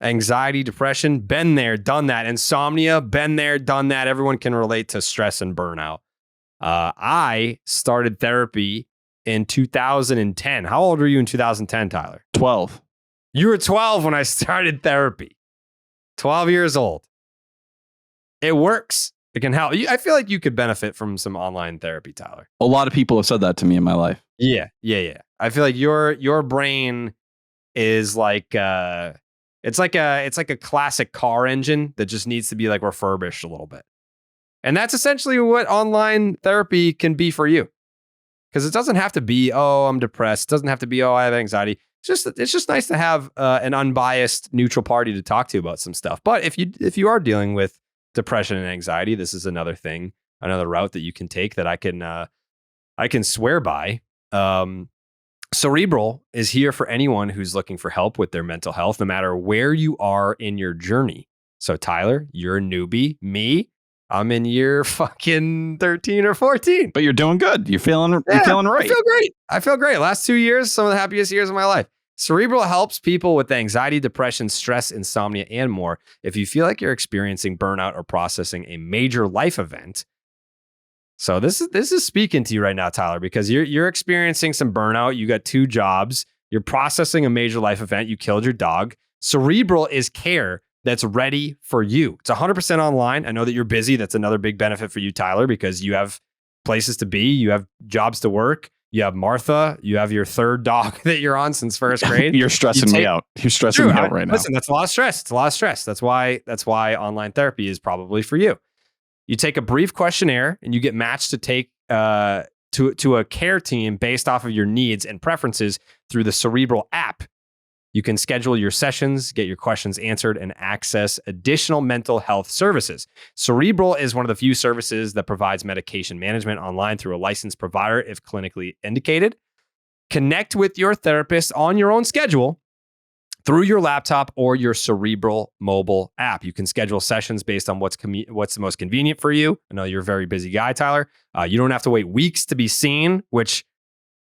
anxiety, depression, been there, done that. Insomnia, been there, done that. Everyone can relate to stress and burnout. I started therapy in 2010. How old were you in 2010, Tyler? 12. You were 12 when I started therapy. 12 years old. It works. It can help. I feel like you could benefit from some online therapy, Tyler. A lot of people have said that to me in my life. Yeah. I feel like your brain is like it's like a classic car engine that just needs to be like refurbished a little bit. And that's essentially what online therapy can be for you. Because it doesn't have to be, oh, I'm depressed. It doesn't have to be, oh, I have anxiety. It's just nice to have an unbiased, neutral party to talk to about some stuff. But if you are dealing with depression and anxiety, this is another thing, another route that you can take that I can swear by. Cerebral is here for anyone who's looking for help with their mental health, no matter where you are in your journey. So Tyler, you're a newbie. Me, I'm in year fucking 13 or 14. But you're doing good. You're feeling right. I feel great. Last 2 years, some of the happiest years of my life. Cerebral helps people with anxiety, depression, stress, insomnia, and more. If you feel like you're experiencing burnout or processing a major life event. So this is speaking to you right now, Tyler, because you're experiencing some burnout. You got 2 jobs. You're processing a major life event. You killed your dog. Cerebral is care that's ready for you. It's 100% online. I know that you're busy. That's another big benefit for you, Tyler, because you have places to be. You have jobs to work. You have Martha. You have your third dog that you're on since first grade. You're stressing me out. You're stressing me out right now. Listen, that's a lot of stress. It's a lot of stress. That's why online therapy is probably for you. You take a brief questionnaire and you get matched to take to a care team based off of your needs and preferences through the Cerebral app. You can schedule your sessions, get your questions answered, and access additional mental health services. Cerebral is one of the few services that provides medication management online through a licensed provider if clinically indicated. Connect with your therapist on your own schedule through your laptop or your Cerebral mobile app. You can schedule sessions based on what's the most convenient for you. I know you're a very busy guy, Tyler. You don't have to wait weeks to be seen, which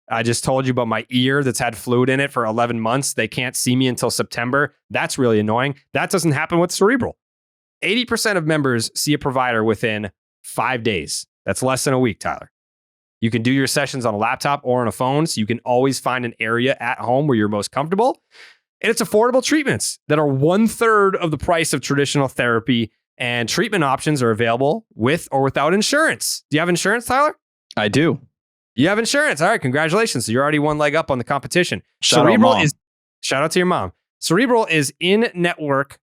I just told you about my ear that's had fluid in it for 11 months. They can't see me until September. That's really annoying. That doesn't happen with Cerebral. 80% of members see a provider within 5 days. That's less than a week, Tyler. You can do your sessions on a laptop or on a phone, so you can always find an area at home where you're most comfortable. And it's affordable treatments that are 1/3 of the price of traditional therapy, and treatment options are available with or without insurance. Do you have insurance, Tyler? I do. You have insurance. All right, congratulations. So you're already one leg up on the competition. Shout Shout out to your mom. Cerebral is in network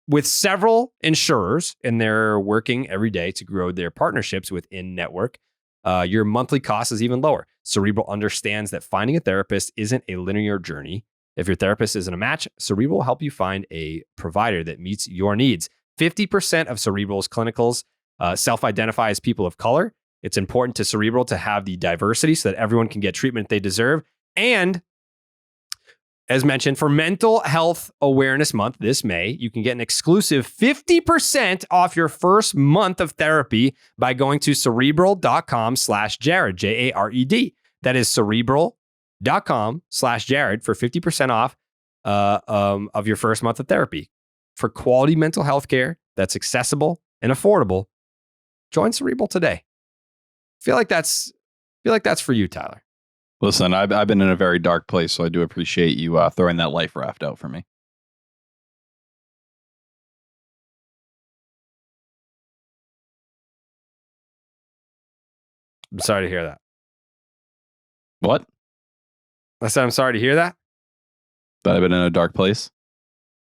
with several insurers, and they're working every day to grow their partnerships within network. Your monthly cost is even lower. Cerebral understands that finding a therapist isn't a linear journey. If your therapist isn't a match, Cerebral will help you find a provider that meets your needs. 50% of Cerebral's clinicals self-identify as people of color. It's important to Cerebral to have the diversity so that everyone can get treatment they deserve. And as mentioned, for Mental Health Awareness Month this May, you can get an exclusive 50% off your first month of therapy by going to cerebral.com/Jared, Jared. That is cerebral.com/Jared for 50% off of your first month of therapy. For quality mental health care that's accessible and affordable, join Cerebral today. Feel like that's for you, Tyler. Listen, I've been in a very dark place, so I do appreciate you throwing that life raft out for me. I'm sorry to hear that. What? I said I'm sorry to hear that. That I've been in a dark place?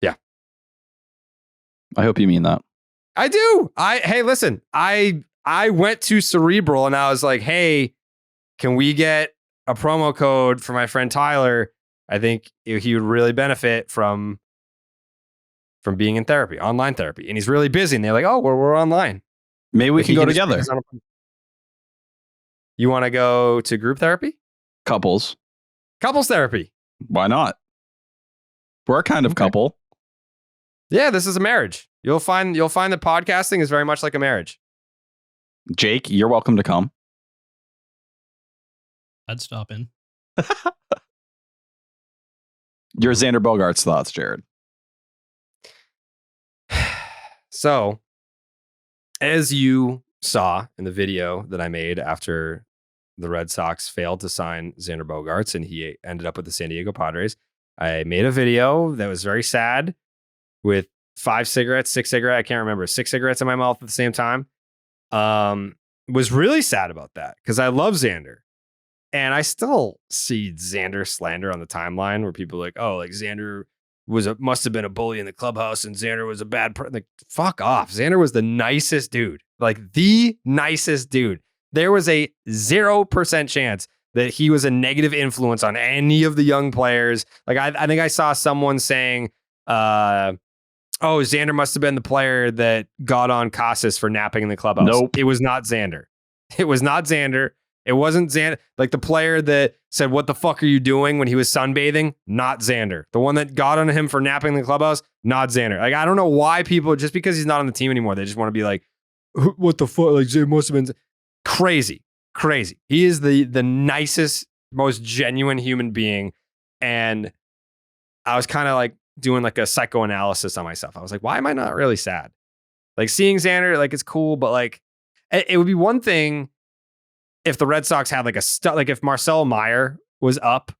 Yeah. I hope you mean that. I do. Hey, listen, I went to Cerebral and I was like, hey, can we get a promo code for my friend Tyler? I think he would really benefit from being in therapy, online therapy. And he's really busy. And they're like, oh, we're online. Maybe we can go together. You want to go to group therapy? Couples Therapy. Why not? We're a kind of couple. Yeah, this is a marriage. You'll find that podcasting is very much like a marriage. Jake, you're welcome to come. I'd stop in. Your Xander Bogaerts thoughts, Jared. So, as you saw in the video that I made after the Red Sox failed to sign Xander Bogaerts and he ended up with the San Diego Padres, I made a video that was very sad with 6 cigarettes, I can't remember, 6 cigarettes in my mouth at the same time. Was really sad about that because I love Xander. And I still see Xander slander on the timeline where people are like, oh, like Xander must have been a bully in the clubhouse and Xander was a bad person. Like, fuck off. Xander was the nicest dude, like the nicest dude. There was a 0% chance that he was a negative influence on any of the young players. Like, I think I saw someone saying, oh, Xander must have been the player that got on Casas for napping in the clubhouse. Nope. It was not Xander. It was not Xander. It wasn't Xander. Like the player that said, what the fuck are you doing when he was sunbathing? Not Xander. The one that got on him for napping in the clubhouse? Not Xander. Like, I don't know why people, just because he's not on the team anymore, they just want to be like, what the fuck? Like, Xander must have been crazy. He is the nicest, most genuine human being. And I was kind of like doing like a psychoanalysis on myself. I was like, why am I not really sad? Like seeing Xander, like it's cool, but like it would be one thing if the Red Sox had like like if Marcel Meyer was up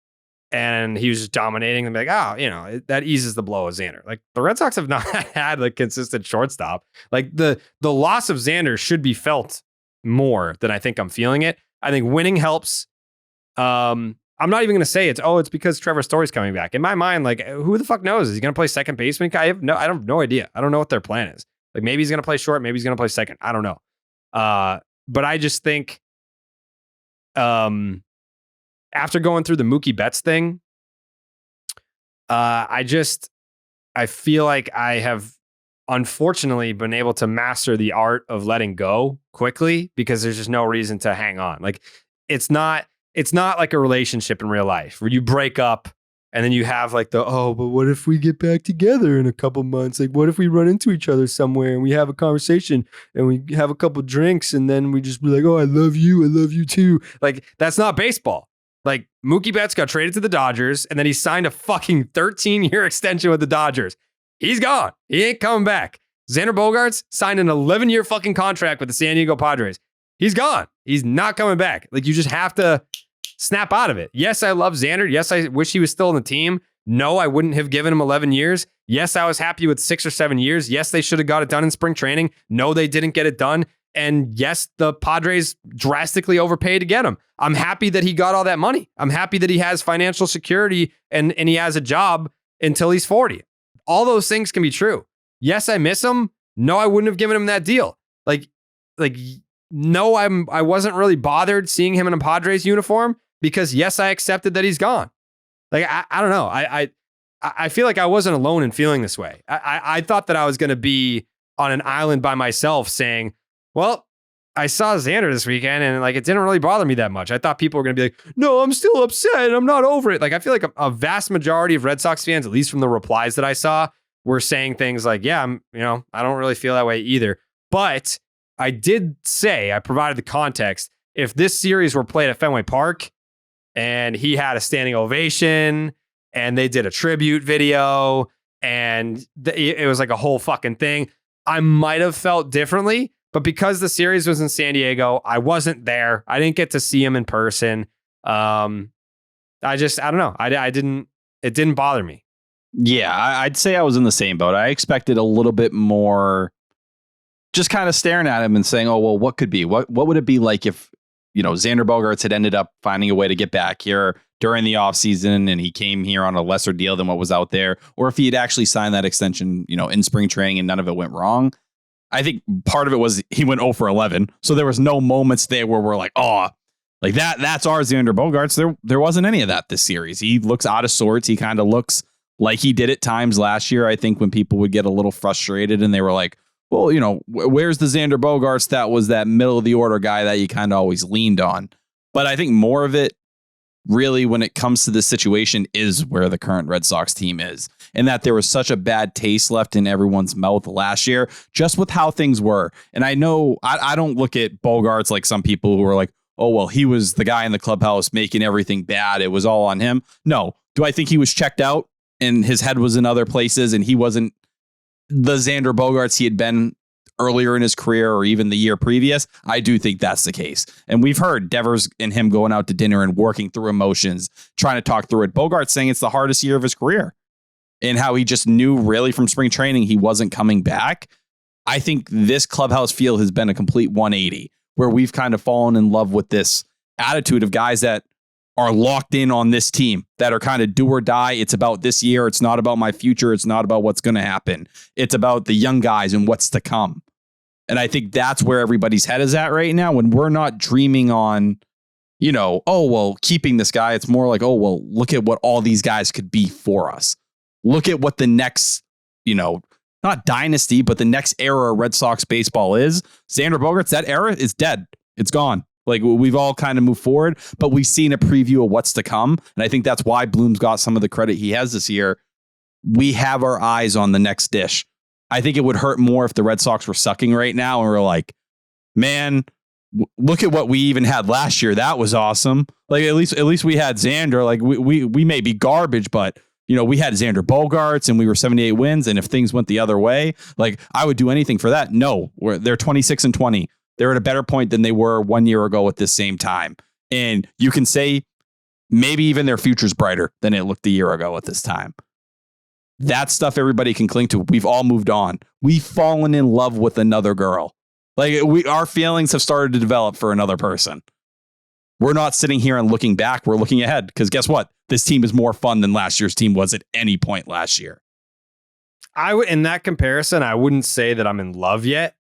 and he was just dominating and be like, oh, you know, that eases the blow of Xander. Like the Red Sox have not had like consistent shortstop. Like the loss of Xander should be felt more than I think I'm feeling it. I think winning helps. I'm not even going to say it's because Trevor Story's coming back. In my mind, like, who the fuck knows? Is he going to play second baseman? I have no idea. I don't know what their plan is. Like, maybe he's going to play short. Maybe he's going to play second. I don't know. But I just think, after going through the Mookie Betts thing, I feel like I have unfortunately been able to master the art of letting go quickly because there's just no reason to hang on. Like, it's not like a relationship in real life where you break up and then you have like but what if we get back together in a couple months? Like, what if we run into each other somewhere and we have a conversation and we have a couple drinks and then we just be like, oh, I love you too. Like, that's not baseball. Like, Mookie Betts got traded to the Dodgers and then he signed a fucking 13-year extension with the Dodgers. He's gone. He ain't coming back. Xander Bogaerts signed an 11-year fucking contract with the San Diego Padres. He's gone. He's not coming back. Like, you just have to snap out of it. Yes, I love Xander. Yes, I wish he was still on the team. No, I wouldn't have given him 11 years. Yes, I was happy with 6 or 7 years. Yes, they should have got it done in spring training. No, they didn't get it done. And yes, the Padres drastically overpaid to get him. I'm happy that he got all that money. I'm happy that he has financial security and he has a job until he's 40. All those things can be true. Yes, I miss him. No, I wouldn't have given him that deal. Like no, I wasn't really bothered seeing him in a Padres uniform because yes, I accepted that he's gone. Like, I don't know. I feel like I wasn't alone in feeling this way. I thought that I was going to be on an island by myself saying, well, I saw Xander this weekend and like, it didn't really bother me that much. I thought people were going to be like, no, I'm still upset and I'm not over it. Like, I feel like a vast majority of Red Sox fans, at least from the replies that I saw, were saying things like, yeah, I don't really feel that way either. But I did say, I provided the context, if this series were played at Fenway Park and he had a standing ovation and they did a tribute video and it was like a whole fucking thing, I might have felt differently. But because the series was in San Diego, I wasn't there. I didn't get to see him in person. I don't know. It didn't bother me. Yeah, I'd say I was in the same boat. I expected a little bit more just kind of staring at him and saying, oh, well, what could be? What would it be like if, Xander Bogaerts had ended up finding a way to get back here during the offseason and he came here on a lesser deal than what was out there, or if he had actually signed that extension, in spring training and none of it went wrong. I think part of it was he went 0 for 11. So there was no moments there where we're like, oh, like that's our Xander Bogaerts. There wasn't any of that this series. He looks out of sorts. He kind of looks like he did at times last year. I think when people would get a little frustrated and they were like, well, where's the Xander Bogaerts that was that middle of the order guy that you kind of always leaned on? But I think more of it really when it comes to this situation is where the current Red Sox team is. And that there was such a bad taste left in everyone's mouth last year, just with how things were. And I know I don't look at Bogaerts like some people who are like, oh, well, he was the guy in the clubhouse making everything bad. It was all on him. No. Do I think he was checked out and his head was in other places and he wasn't the Xander Bogaerts he had been earlier in his career or even the year previous? I do think that's the case. And we've heard Devers and him going out to dinner and working through emotions, trying to talk through it. Bogaerts saying it's the hardest year of his career and how he just knew really from spring training he wasn't coming back. I think this clubhouse feel has been a complete 180 where we've kind of fallen in love with this attitude of guys that are locked in on this team, that are kind of do or die. It's about this year. It's not about my future. It's not about what's going to happen. It's about the young guys and what's to come. And I think that's where everybody's head is at right now when we're not dreaming on, oh, well, keeping this guy. It's more like, oh, well, look at what all these guys could be for us. Look at what the next, not dynasty, but the next era of Red Sox baseball is. Xander Bogaerts, that era is dead. It's gone. Like, we've all kind of moved forward, but we've seen a preview of what's to come. And I think that's why Bloom's got some of the credit he has this year. We have our eyes on the next dish. I think it would hurt more if the Red Sox were sucking right now and we're like, man, look at what we even had last year. That was awesome. Like, at least we had Xander. Like, we may be garbage, but we had Xander Bogaerts and we were 78 wins. And if things went the other way, like, I would do anything for that. No, they're 26-20. They're at a better point than they were 1 year ago at this same time. And you can say maybe even their future's brighter than it looked a year ago at this time. That stuff everybody can cling to. We've all moved on. We've fallen in love with another girl. Like our feelings have started to develop for another person. We're not sitting here and looking back. We're looking ahead because guess what? This team is more fun than last year's team was at any point last year. In that comparison, I wouldn't say that I'm in love yet.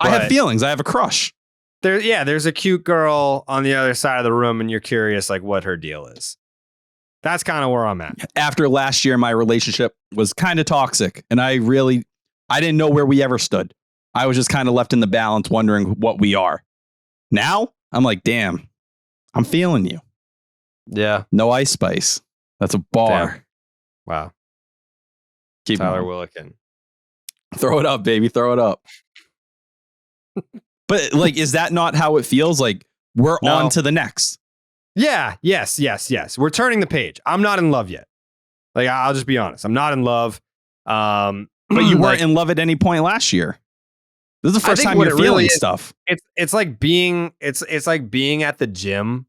I have feelings. I have a crush. There's a cute girl on the other side of the room and you're curious like what her deal is. That's kind of where I'm at. After last year, my relationship was kind of toxic and I didn't know where we ever stood. I was just kind of left in the balance wondering what we are. Now I'm like, damn, I'm feeling you. Yeah. No Ice Spice. That's a bar. Damn. Wow. Keep Tyler going. Willikin. Throw it up, baby. Throw it up. But like, is that not how it feels? Like we're on to the next. Yeah. Yes. We're turning the page. I'm not in love yet. Like, I'll just be honest. I'm not in love. But you weren't in love at any point last year. This is the first time you're feeling stuff. It's like being at the gym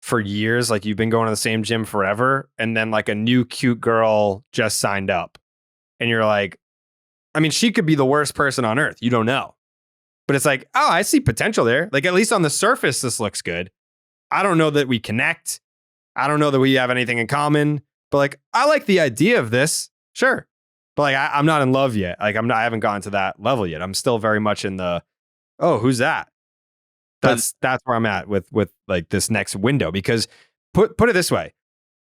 for years. Like you've been going to the same gym forever. And then like a new cute girl just signed up. And you're like, I mean, she could be the worst person on earth. You don't know. But it's like, oh, I see potential there. Like at least on the surface, this looks good. I don't know that we connect. I don't know that we have anything in common. But like, I like the idea of this. Sure. But like, I'm not in love yet. Like I haven't gotten to that level yet. I'm still very much in the, oh, who's that? That's where I'm at with like this next window. Because put it this way,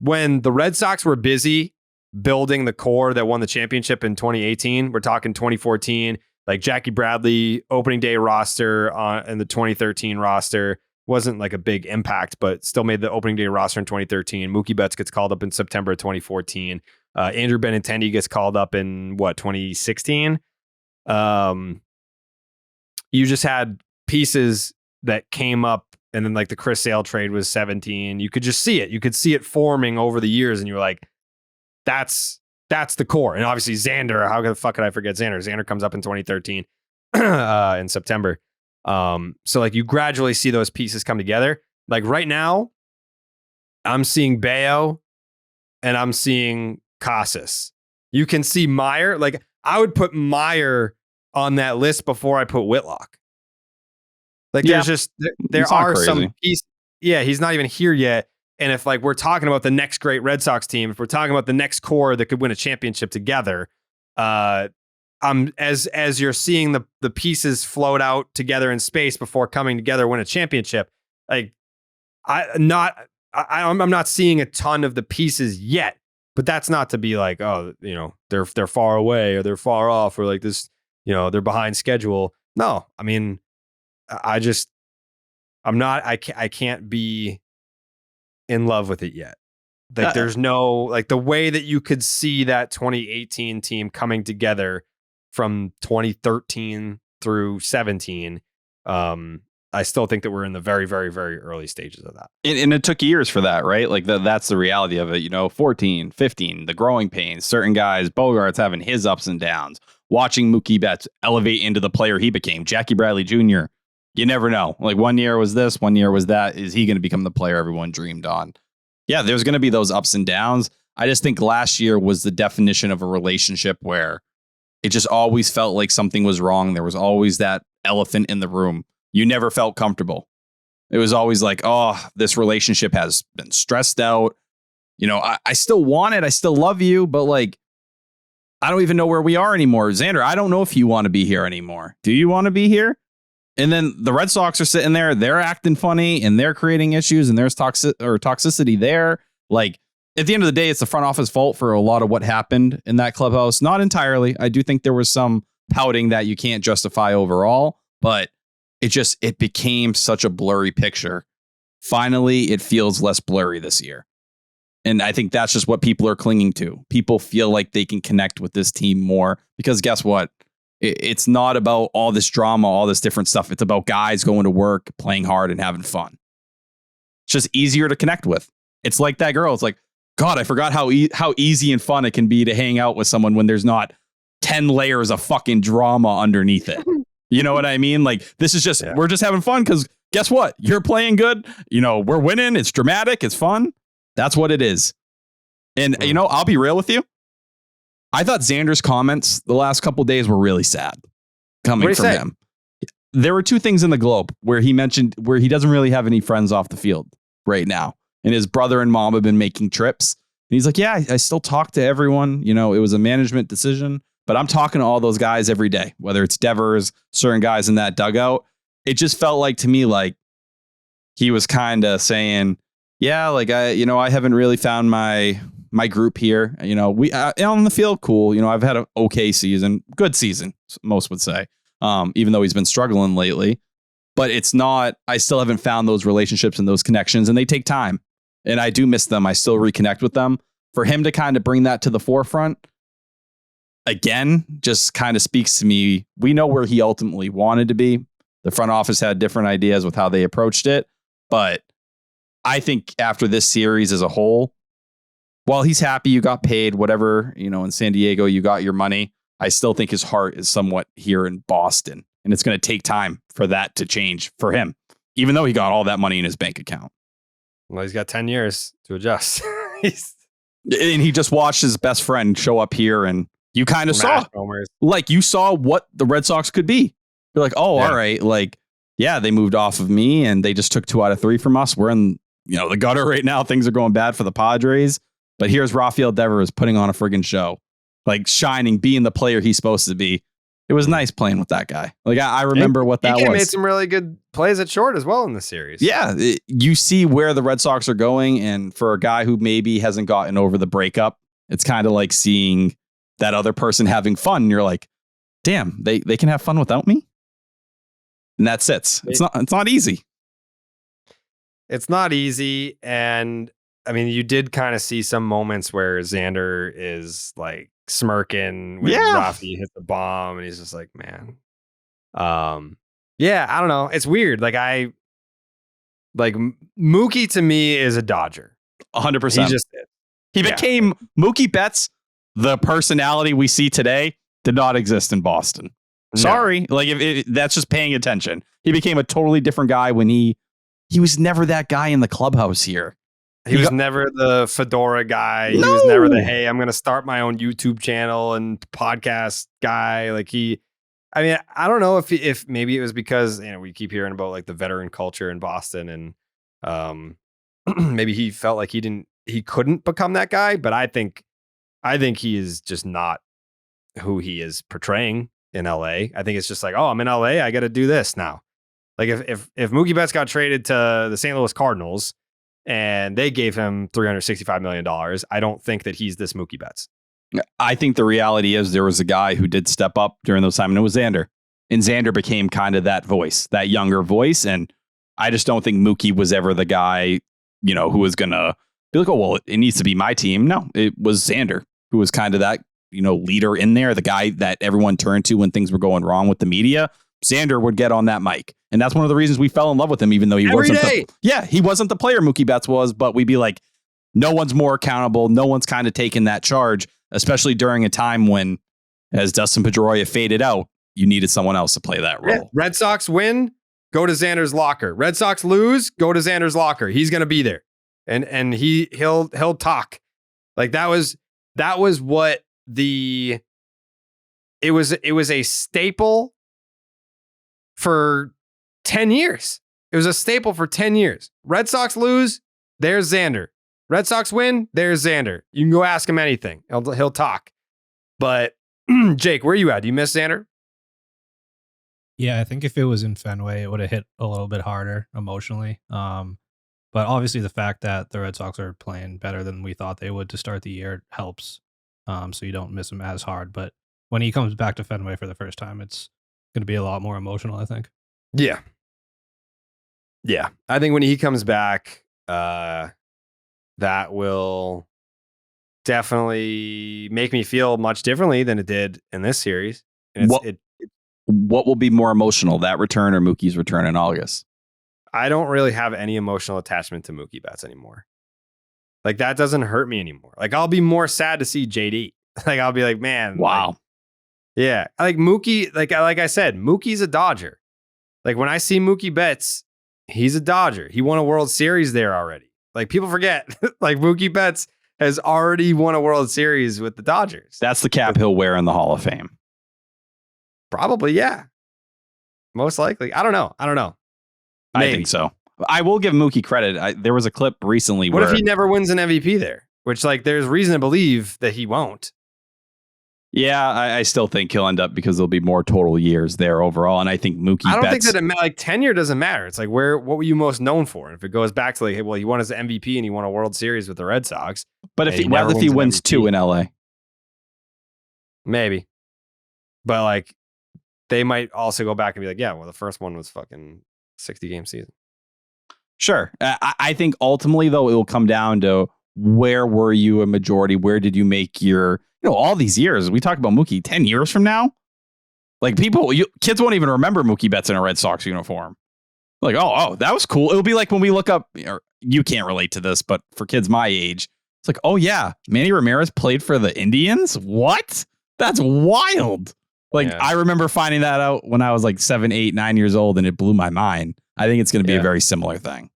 when the Red Sox were busy building the core that won the championship in 2018, we're talking 2014, like Jackie Bradley opening day roster and the 2013 roster wasn't like a big impact, but still made the opening day roster in 2013. Mookie Betts gets called up in September of 2014. Andrew Benintendi gets called up in 2016. You just had pieces that came up, and then like the Chris Sale trade was 17. You could just see it. You could see it forming over the years, and you were like, that's the core. And obviously Xander, how the fuck could I forget Xander? Xander comes up in 2013 in September. So like you gradually see those pieces come together. Like right now, I'm seeing Bayo and I'm seeing Casas. You can see Meyer. Like I would put Meyer on that list before I put Whitlock. Like there's just there are some pieces. Yeah, he's not even here yet. And if like we're talking about the next great Red Sox team, if we're talking about the next core that could win a championship together, as you're seeing the pieces float out together in space before coming together win a championship, like I'm not seeing a ton of the pieces yet. But that's not to be like, oh, you know, they're far away or they're far off or like this, you know, they're behind schedule. No, I mean, I can't be in love with it yet. Like there's no, like the way that you could see that 2018 team coming together from 2013 through 17. I still think that we're in the very, very, very early stages of that. And it took years for that, right? Like that's the reality of it. You know, 14, 15, the growing pains, certain guys, Bogaerts having his ups and downs, watching Mookie Betts elevate into the player he became, Jackie Bradley Jr. You never know. Like 1 year was this, 1 year was that. Is he going to become the player everyone dreamed on? Yeah, there's going to be those ups and downs. I just think last year was the definition of a relationship where it just always felt like something was wrong. There was always that elephant in the room. You never felt comfortable. It was always like, oh, this relationship has been stressed out. You know, I still want it. I still love you, but like, I don't even know where we are anymore. Xander, I don't know if you want to be here anymore. Do you want to be here? And then the Red Sox are sitting there. They're acting funny and they're creating issues and there's toxicity there. Like at the end of the day, it's the front office fault for a lot of what happened in that clubhouse. Not entirely. I do think there was some pouting that you can't justify overall, but it became such a blurry picture. Finally, it feels less blurry this year. And I think that's just what people are clinging to. People feel like they can connect with this team more because guess what? It's not about all this drama, all this different stuff. It's about guys going to work, playing hard and having fun. It's just easier to connect with. It's like that girl. It's like, God, I forgot how easy and fun it can be to hang out with someone when there's not 10 layers of fucking drama underneath it. You know what I mean? Like this is just, we're just having fun because guess what? You're playing good. You know, we're winning. It's dramatic. It's fun. That's what it is. And, you know, I'll be real with you. I thought Xander's comments the last couple of days were really sad coming from him. there were two things in the Globe where he mentioned where he doesn't really have any friends off the field right now. And his brother and mom have been making trips. And he's like, yeah, I still talk to everyone. You know, it was a management decision, but I'm talking to all those guys every day, whether it's Devers, certain guys in that dugout. It just felt like to me, like he was kind of saying, yeah, like I haven't really found my group here. You know, we on the field, cool. You know, I've had an okay season, good season, most would say, even though he's been struggling lately. But it's not, I still haven't found those relationships and those connections, and they take time. And I do miss them. I still reconnect with them. For him to kind of bring that to the forefront, again, just kind of speaks to me. We know where he ultimately wanted to be. The front office had different ideas with how they approached it. But I think after this series as a whole, while he's happy you got paid, whatever, you know, in San Diego, you got your money, I still think his heart is somewhat here in Boston. And it's going to take time for that to change for him, even though he got all that money in his bank account. Well, he's got 10 years to adjust. And he just watched his best friend show up here, and you kind of saw, like, you saw what the Red Sox could be. You're like, oh, yeah. All right. Like, yeah, they moved off of me and they just took 2 out of 3 from us. We're in, you know, the gutter right now. Things are going bad for the Padres. But here's Rafael Devers putting on a friggin' show, like shining, being the player he's supposed to be. It was nice playing with that guy. Like, I remember what that was. He made some really good plays at short as well in the series. Yeah, you see where the Red Sox are going. And for a guy who maybe hasn't gotten over the breakup, it's kind of like seeing that other person having fun. And you're like, damn, they can have fun without me. And that's it. It's not easy. It's not easy. And I mean, you did kind of see some moments where Xander is like smirking when Rafi hit the bomb, and he's just like, man. Yeah, I don't know. It's weird. Like Mookie to me is a Dodger. 100%. He just did. He became Mookie Betts. The personality we see today did not exist in Boston. Sorry. No. Like if that's just paying attention. He became a totally different guy when he was never that guy in the clubhouse here. He was never the fedora guy. No. He was never the, hey, I'm going to start my own YouTube channel and podcast guy. Like I mean, I don't know if maybe it was because, you know, we keep hearing about like the veteran culture in Boston, and maybe he felt like he couldn't become that guy. But I think he is just not who he is portraying in LA. I think it's just like, oh, I'm in LA, I got to do this now. Like if Mookie Betts got traded to the St. Louis Cardinals and they gave him $365 million, I don't think that he's this Mookie Betts. I think the reality is there was a guy who did step up during those times, and it was Xander. And Xander became kind of that voice, that younger voice. And I just don't think Mookie was ever the guy, you know, who was going to be like, oh, well, it needs to be my team. No, it was Xander who was kind of that, you know, leader in there, the guy that everyone turned to when things were going wrong with the media. Xander would get on that mic. And that's one of the reasons we fell in love with him, even though he wasn't he wasn't the player Mookie Betts was, but we'd be like, no one's more accountable. No one's kind of taken that charge, especially during a time when, as Dustin Pedroia faded out, you needed someone else to play that role. Yeah. Red Sox win, go to Xander's locker. Red Sox lose, go to Xander's locker. He's going to be there. And he'll talk. Like that was what it was a staple for 10 years. It was a staple for 10 years. Red Sox lose, there's Xander. Red Sox win, there's Xander. You can go ask him anything. He'll talk. But Jake, where are you at? Do you miss Xander? Yeah, I think if it was in Fenway, it would have hit a little bit harder emotionally. But obviously the fact that the Red Sox are playing better than we thought they would to start the year helps. So you don't miss him as hard. But when he comes back to Fenway for the first time, it's going to be a lot more emotional, I think. Yeah. Yeah. I think when he comes back, that will definitely make me feel much differently than it did in this series. And what will be more emotional, that return or Mookie's return in August? I don't really have any emotional attachment to Mookie Betts anymore. Like that doesn't hurt me anymore. Like I'll be more sad to see JD. Like I'll be like, man, wow. Like, yeah. Like Mookie, like I said, Mookie's a Dodger. Like when I see Mookie Betts, he's a Dodger. He won a World Series there already. Like people forget, like Mookie Betts has already won a World Series with the Dodgers. That's the cap he'll wear in the Hall of Fame. Probably, yeah. Most likely. I don't know. I Maybe. think so. I will give Mookie credit. There was a clip recently What where if he never wins an MVP there? Which, like, there's reason to believe that he won't. Yeah, I still think he'll end up because there'll be more total years there overall. And I think Mookie I don't bets, think that like tenure doesn't matter. It's like what were you most known for? And if it goes back to like, hey, well, he won as an MVP and he won a World Series with the Red Sox. but if and he never wins wins an 2 MVP. in LA. Maybe. But like they might also go back and be like, yeah, well, the first one was fucking 60 game season. Sure. I think ultimately, though, it will come down to where were you a majority? Where did you make your, all these years? We talked about Mookie 10 years from now. Like kids won't even remember Mookie Betts in a Red Sox uniform. Like, oh, that was cool. It'll be like when we look up, or you can't relate to this, but for kids my age, it's like, oh, yeah, Manny Ramirez played for the Indians. What? That's wild. Like, Yeah. I remember finding that out when I was like 7, 8, 9 years old, and it blew my mind. I think it's going to be a very similar thing.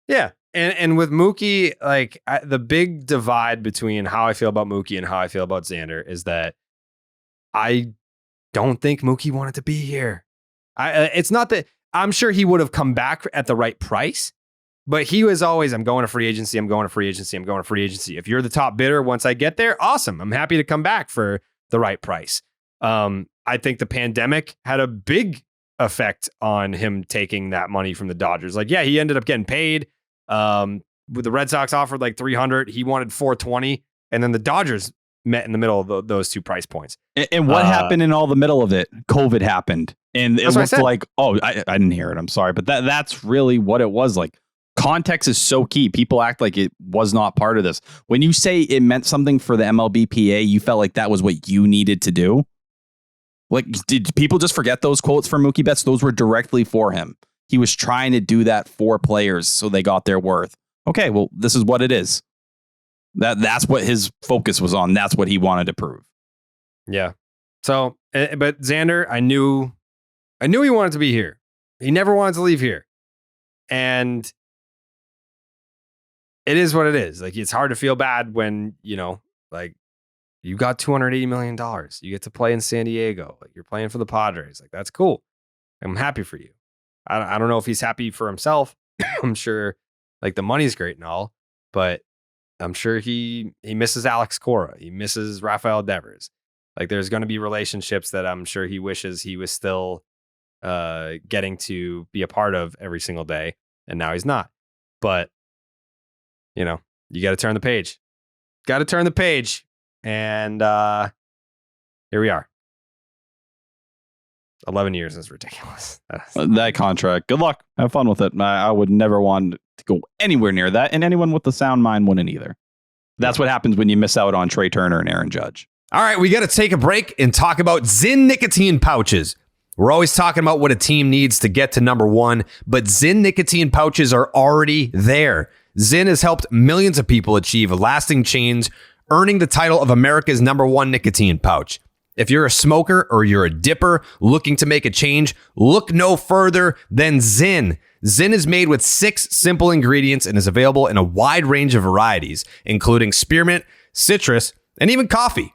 Yeah. And with Mookie, like the big divide between how I feel about Mookie and how I feel about Xander is that I don't think Mookie wanted to be here. It's not that I'm sure he would have come back at the right price, but he was always, I'm going to free agency. I'm going to free agency. I'm going to free agency. If you're the top bidder, once I get there, awesome. I'm happy to come back for the right price. I think the pandemic had a big effect on him taking that money from the Dodgers. Like, yeah, he ended up getting paid. With the Red Sox offered like 300, he wanted 420, and then the Dodgers met in the middle of those two price points. And what happened in all the middle of it? COVID happened, and it looked like, I didn't hear it. I'm sorry, but that's really what it was. Like, context is so key. People act like it was not part of this. When you say it meant something for the MLBPA, you felt like that was what you needed to do. Like, did people just forget those quotes from Mookie Betts? Those were directly for him. He was trying to do that for players so they got their worth. Okay, well, this is what it is. That's what his focus was on. That's what he wanted to prove. Yeah. So, but Xander, I knew he wanted to be here. He never wanted to leave here. And it is what it is. Like, it's hard to feel bad when, like, you got $280 million. You get to play in San Diego. Like, you're playing for the Padres. Like, that's cool. I'm happy for you. I don't know if he's happy for himself. I'm sure, like, the money's great and all, but I'm sure he misses Alex Cora. He misses Rafael Devers. Like, there's going to be relationships that I'm sure he wishes he was still getting to be a part of every single day, and now he's not. But, you got to turn the page. Got to turn the page. And here we are. 11 years is ridiculous. That contract. Good luck. Have fun with it. I would never want to go anywhere near that, and anyone with a sound mind wouldn't either. That's what happens when you miss out on Trey Turner and Aaron Judge. All right, we got to take a break and talk about Zyn nicotine pouches. We're always talking about what a team needs to get to number one, but Zyn nicotine pouches are already there. Zyn has helped millions of people achieve a lasting change, earning the title of America's number one nicotine pouch. If you're a smoker or you're a dipper looking to make a change, look no further than Zyn. Zyn is made with 6 simple ingredients and is available in a wide range of varieties, including spearmint, citrus, and even coffee.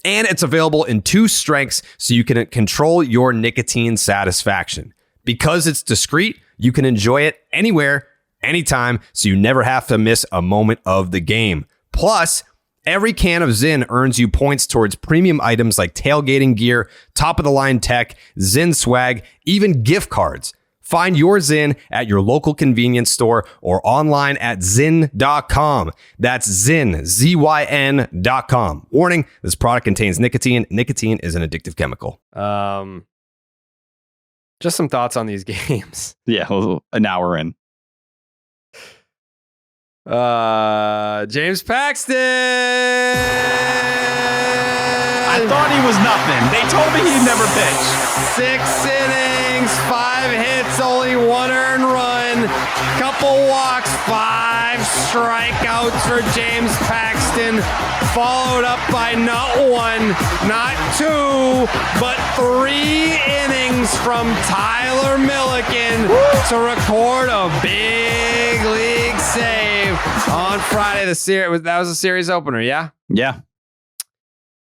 And it's available in 2 strengths so you can control your nicotine satisfaction. Because it's discreet, you can enjoy it anywhere, anytime, so you never have to miss a moment of the game. Plus, every can of Zyn earns you points towards premium items like tailgating gear, top-of-the-line tech, Zyn swag, even gift cards. Find your Zyn at your local convenience store or online at Zyn.com. That's Zyn, ZYN.com. Warning, this product contains nicotine. Nicotine is an addictive chemical. Just some thoughts on these games. Yeah, an hour in. James Paxton. I thought he was nothing. They told me he'd never pitch. 6 innings, 5 hits, only 1 earned run, couple walks, 5 strikeouts for James Paxton, followed up by not 1, not 2, but 3 innings from Tyler Milliken to record a big league save on Friday. That was a series opener, yeah? Yeah.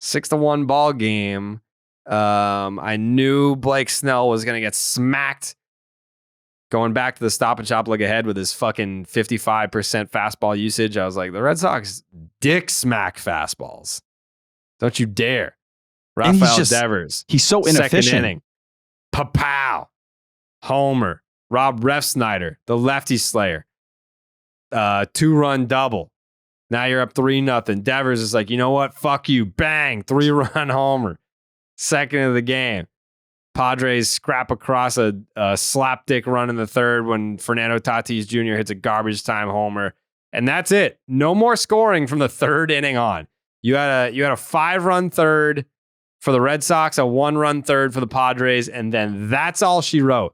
6-1 ball game. I knew Blake Snell was going to get smacked. Going back to the Stop and Shop look ahead with his fucking 55% fastball usage, I was like, the Red Sox dick smack fastballs. Don't you dare. Rafael Devers. He's so inefficient. Second inning. Pow. Homer. Rob Refsnyder, the lefty slayer. 2-run double. Now you're up 3-0. Devers is like, you know what? Fuck you. Bang. 3-run homer. Second of the game. Padres scrap across a slapdick run in the third when Fernando Tatis Jr. hits a garbage time homer. And that's it. No more scoring from the third inning on. You had a 5-run third for the Red Sox, a 1-run third for the Padres, and then that's all she wrote.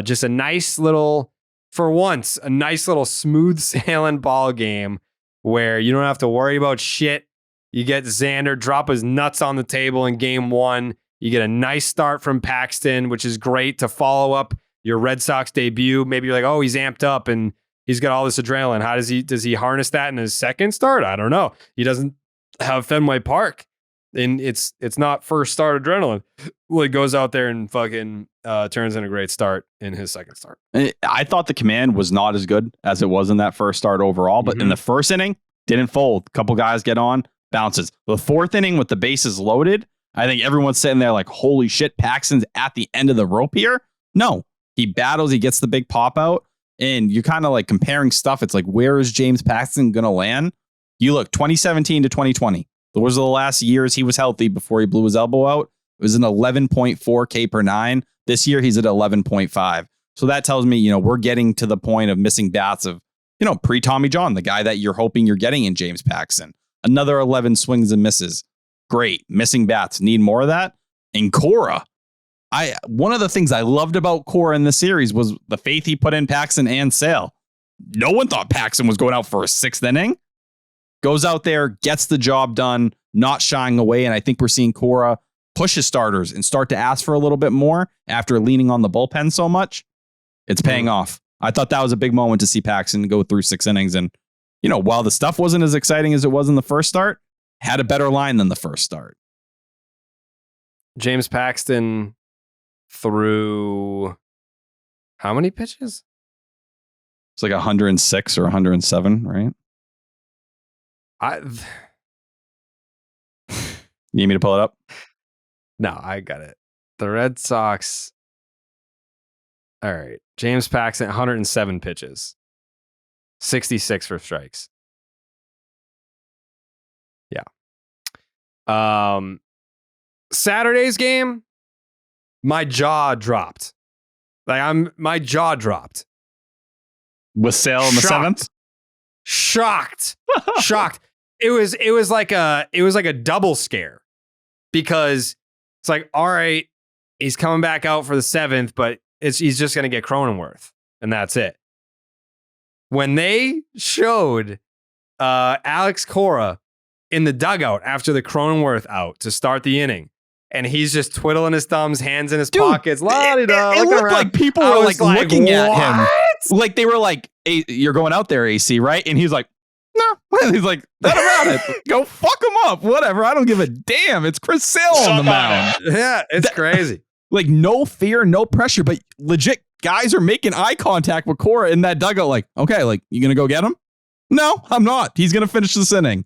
Just a nice little, for once, a nice little smooth sailing ball game where you don't have to worry about shit. You get Xander drop his nuts on the table in game 1. You get a nice start from Paxton, which is great to follow up your Red Sox debut. Maybe you're like, oh, he's amped up and he's got all this adrenaline. How does he harness that in his second start? I don't know. He doesn't have Fenway Park, and it's not first start adrenaline. Well, he goes out there and fucking turns in a great start in his second start. I thought the command was not as good as it was in that first start overall, but in the first inning, didn't fold. Couple guys get on, bounces. The fourth inning with the bases loaded, I think everyone's sitting there like, holy shit, Paxton's at the end of the rope here. No, he battles, he gets the big pop out, and you're kind of like comparing stuff. It's like, where is James Paxton going to land? You look 2017 to 2020. Those are the last years he was healthy before he blew his elbow out. It was an 11.4 K per 9. This year, he's at 11.5. So that tells me, we're getting to the point of missing bats of, pre-Tommy John, the guy that you're hoping you're getting in James Paxton. Another 11 swings and misses. Great. Missing bats. Need more of that. And Cora. One of the things I loved about Cora in this series was the faith he put in Paxton and Sale. No one thought Paxton was going out for a 6th inning. Goes out there, gets the job done, not shying away. And I think we're seeing Cora push his starters and start to ask for a little bit more after leaning on the bullpen so much. It's paying off. I thought that was a big moment to see Paxton go through 6 innings. And, while the stuff wasn't as exciting as it was in the first start, had a better line than the first start. James Paxton threw how many pitches? It's like 106 or 107, right? You need me to pull it up? No, I got it. The Red Sox. All right. James Paxton, 107 pitches. 66 for strikes. Yeah. Saturday's game, my jaw dropped. My jaw dropped. With Sale in the 7th? Shocked. It was like a double scare, because it's like, all right, he's coming back out for the 7th, but he's just going to get Cronenworth, and that's it. When they showed Alex Cora in the dugout after the Cronenworth out to start the inning, and he's just twiddling his thumbs, hands in his pockets. It looked like people were like looking at him. Like they were like, hey, you're going out there, AC, right? And he's like, no. He's like, let him at it. Go fuck him up. Whatever. I don't give a damn. It's Chris Sale on the mound. Yeah, it's crazy. Like no fear, no pressure, but legit guys are making eye contact with Cora in that dugout. Like, okay, like you gonna go get him? No, I'm not. He's gonna finish this inning.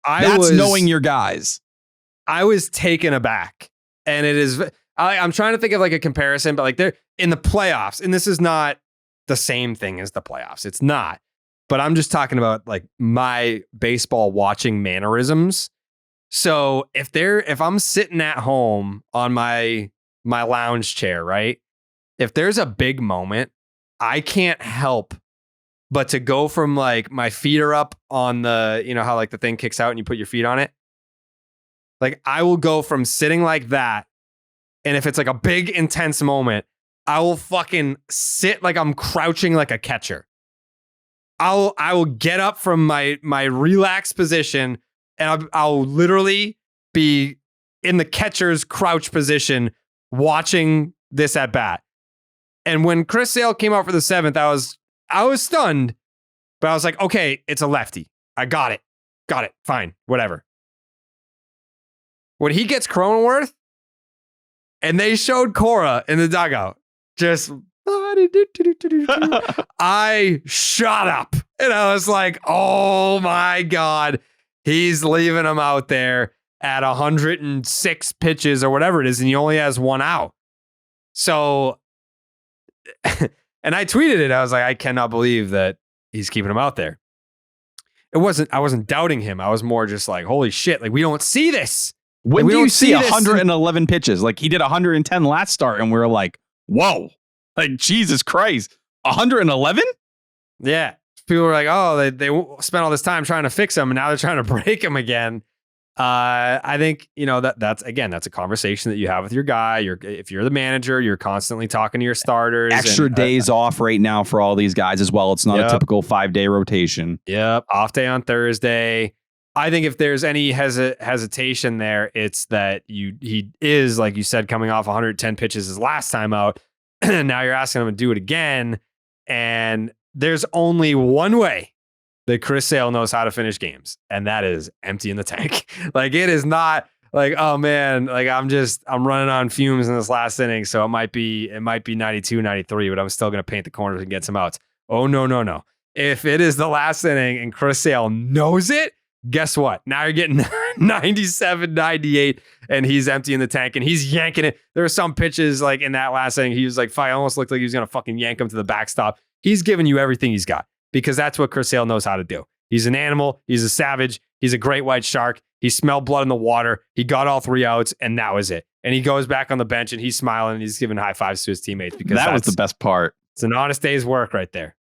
That's knowing your guys. I was taken aback, and it is. I'm trying to think of like a comparison, but like they're in the playoffs, and this is not the same thing as the playoffs. It's not. But I'm just talking about like my baseball watching mannerisms. So if I'm sitting at home on my lounge chair, right? If there's a big moment, I can't help but to go from like my feet are up on the, how like the thing kicks out and you put your feet on it. Like I will go from sitting like that. And if it's like a big intense moment, I will fucking sit like I'm crouching like a catcher. I will get up from my relaxed position, and I'll literally be in the catcher's crouch position watching this at bat. And when Chris Sale came out for the 7th, I was stunned, but I was like, okay, it's a lefty. I got it. Fine. Whatever. When he gets Cronenworth, And they showed Cora in the dugout. Just, I shut up. And I was like, oh my God, he's leaving him out there at 106 pitches or whatever it is, and he only has one out. So, and I tweeted it. I was like, I cannot believe that he's keeping him out there. I wasn't doubting him. I was more just like, holy shit, like we don't see this. When like, do you see 111 pitches? Like he did 110 last start and we were like, whoa, like Jesus Christ, 111? Yeah. People were like, oh, they spent all this time trying to fix him and now they're trying to break him again. I think, that's a conversation that you have with your guy. If you're the manager, you're constantly talking to your starters. Extra days off right now for all these guys as well. It's not a typical 5-day rotation. Yep. Off day on Thursday. I think if there's any hesitation there, it's that he is, like you said, coming off 110 pitches his last time out. Now you're asking him to do it again. And there's only one way that Chris Sale knows how to finish games, and that is emptying the tank. Like it is not like, oh man, like I'm running on fumes in this last inning. So it might be 92, 93, but I'm still going to paint the corners and get some outs. Oh no. If it is the last inning and Chris Sale knows it, guess what? Now you're getting 97, 98, and he's emptying the tank and he's yanking it. There were some pitches like in that last inning, he was like, almost looked like he was going to fucking yank him to the backstop. He's giving you everything he's got because that's what Chris Sale knows how to do. He's an animal. He's a savage. He's a great white shark. He smelled blood in the water. He got all 3 outs and that was it. And he goes back on the bench and he's smiling and he's giving high fives to his teammates because that was the best part. It's an honest day's work right there.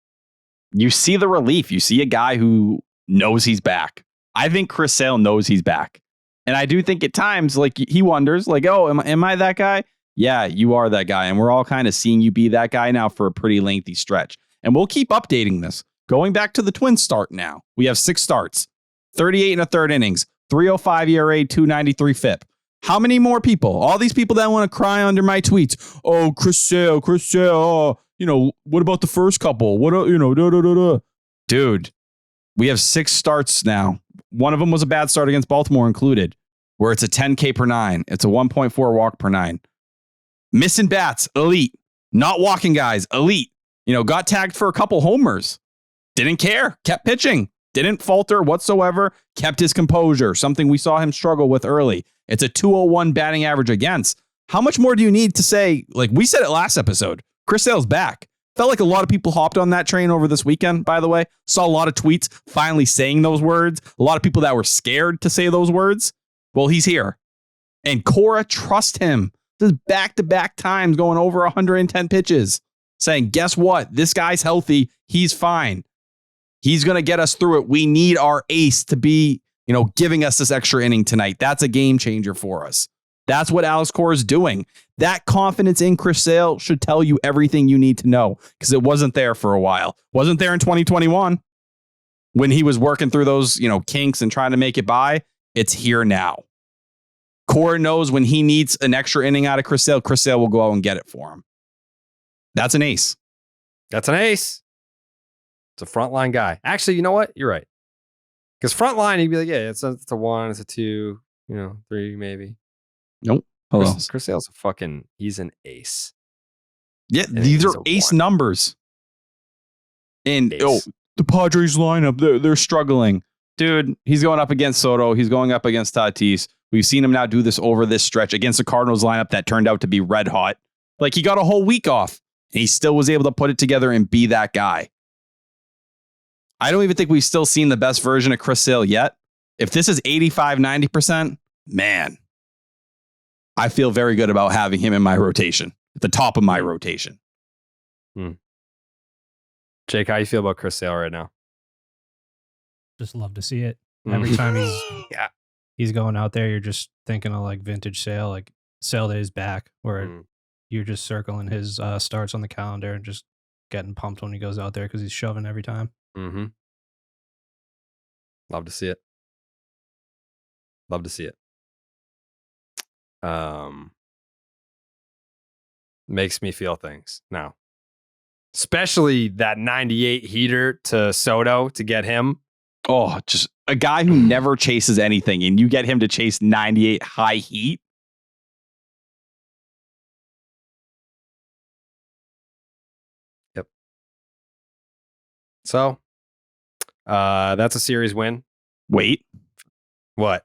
You see the relief. You see a guy who knows he's back. I think Chris Sale knows he's back. And I do think at times, like he wonders, like, oh, am I that guy? Yeah, you are that guy. And we're all kind of seeing you be that guy now for a pretty lengthy stretch. And we'll keep updating this. Going back to the Twins start now. We have 6 starts, 38 and a third innings, 3.05 ERA, 2.93 FIP. How many more people? All these people that want to cry under my tweets. Oh, Chris Sale. Oh, what about the first couple? Dude, we have 6 starts now. One of them was a bad start against Baltimore included, where it's a 10K per 9. It's a 1.4 walk per 9. Missing bats, elite. Not walking guys, elite. Got tagged for a couple homers. Didn't care. Kept pitching. Didn't falter whatsoever. Kept his composure. Something we saw him struggle with early. It's a 201 batting average against. How much more do you need to say? Like we said it last episode, Chris Sale's back. Felt like a lot of people hopped on that train over this weekend, by the way. Saw a lot of tweets finally saying those words. A lot of people that were scared to say those words. Well, he's here. And Cora, trust him. This is back-to-back times going over 110 pitches. Saying, guess what? This guy's healthy. He's fine. He's going to get us through it. We need our ace to be, giving us this extra inning tonight. That's a game changer for us. That's what Alex Cora is doing. That confidence in Chris Sale should tell you everything you need to know because it wasn't there for a while. Wasn't there in 2021 when he was working through those, kinks and trying to make it by. It's here now. Cora knows when he needs an extra inning out of Chris Sale will go out and get it for him. That's an ace. That's an ace. It's a frontline guy. Actually, you know what? You're right. Because frontline, you'd be like, yeah, it's a 1, it's a 2, 3 maybe. Nope. Chris Sale's he's an ace. Yeah, these are ace numbers. And ace. The Padres lineup, they're struggling. Dude, he's going up against Soto. He's going up against Tatis. We've seen him now do this over this stretch against the Cardinals lineup that turned out to be red hot. Like he got a whole week off and he still was able to put it together and be that guy. I don't even think we've still seen the best version of Chris Sale yet. If this is 85, 90%, man, I feel very good about having him in my rotation, at the top of my rotation. Jake, how you feel about Chris Sale right now? Just love to see it. Every time he's going out there, you're just thinking of like vintage Sale, like Sale Days back, where you're just circling his starts on the calendar and just getting pumped when he goes out there because he's shoving every time. Mm-hmm. Love to see it. Love to see it. Makes me feel things now. Especially that 98 heater to Soto to get him. Oh, just a guy who never chases anything and you get him to chase 98 high heat. So that's a series win. Wait, What?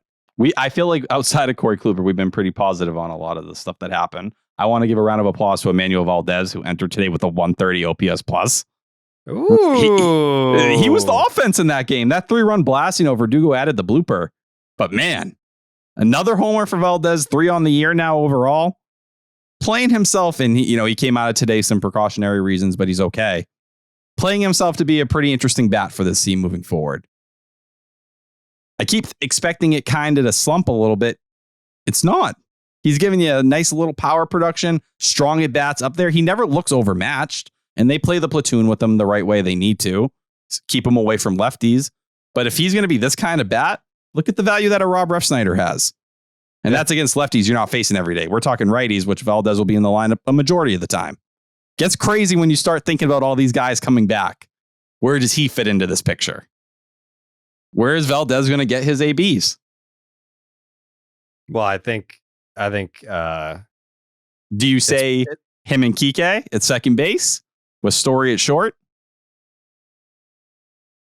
I feel like outside of Corey Kluber, we've been pretty positive on a lot of the stuff that happened. I want to give a round of applause to Emmanuel Valdez, who entered today with a 130 OPS plus. Ooh. He was the offense in that game. That 3-run blast, Verdugo added the blooper. But man, another homer for Valdez, 3 on the year now overall. Playing himself, and he came out of today some precautionary reasons, but he's okay. Playing himself to be a pretty interesting bat for this team moving forward. I keep expecting it kind of to slump a little bit. It's not. He's giving you a nice little power production, strong at bats up there. He never looks overmatched, and they play the platoon with him the right way they need to. Keep him away from lefties. But if he's going to be this kind of bat, look at the value that a Rob Refsnyder has. And that's against lefties you're not facing every day. We're talking righties, which Valdez will be in the lineup a majority of the time. Gets crazy when you start thinking about all these guys coming back. Where does he fit into this picture? Where is Valdez going to get his ABs? Well, I think. Do you say him and Kike at second base with Story at short?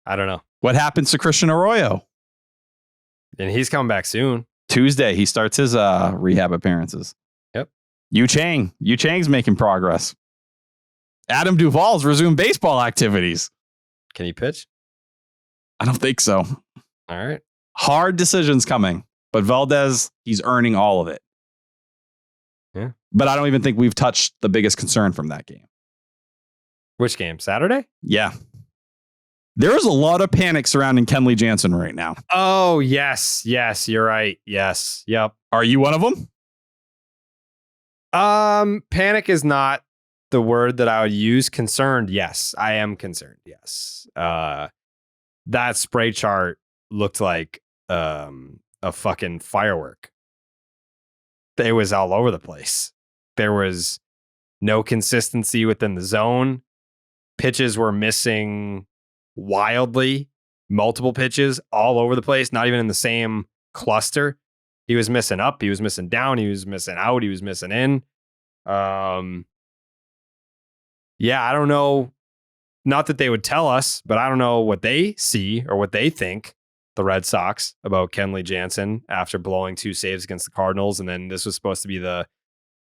I don't know. What happens to Christian Arroyo? And he's coming back soon. Tuesday, he starts his rehab appearances. Yep. Yu Chang's making progress. Adam Duvall's resumed baseball activities. Can he pitch? I don't think so. All right. Hard decisions coming, but Valdez, he's earning all of it. Yeah. But I don't even think we've touched the biggest concern from that game. Which game? Saturday? Yeah. There is a lot of panic surrounding Kenley Jansen right now. Oh, yes. Yes, you're right. Yes. Yep. Are you one of them? Panic is not the word that I would use. Concerned, yes. I am concerned, yes. That spray chart looked like a fucking firework. It was all over the place. There was no consistency within the zone. Pitches were missing wildly. Multiple pitches all over the place, not even in the same cluster. He was missing up. He was missing down. He was missing out. He was missing in. Yeah, I don't know. Not that they would tell us, but I don't know what they see or what they think, the Red Sox, about Kenley Jansen after blowing 2 saves against the Cardinals. And then this was supposed to be the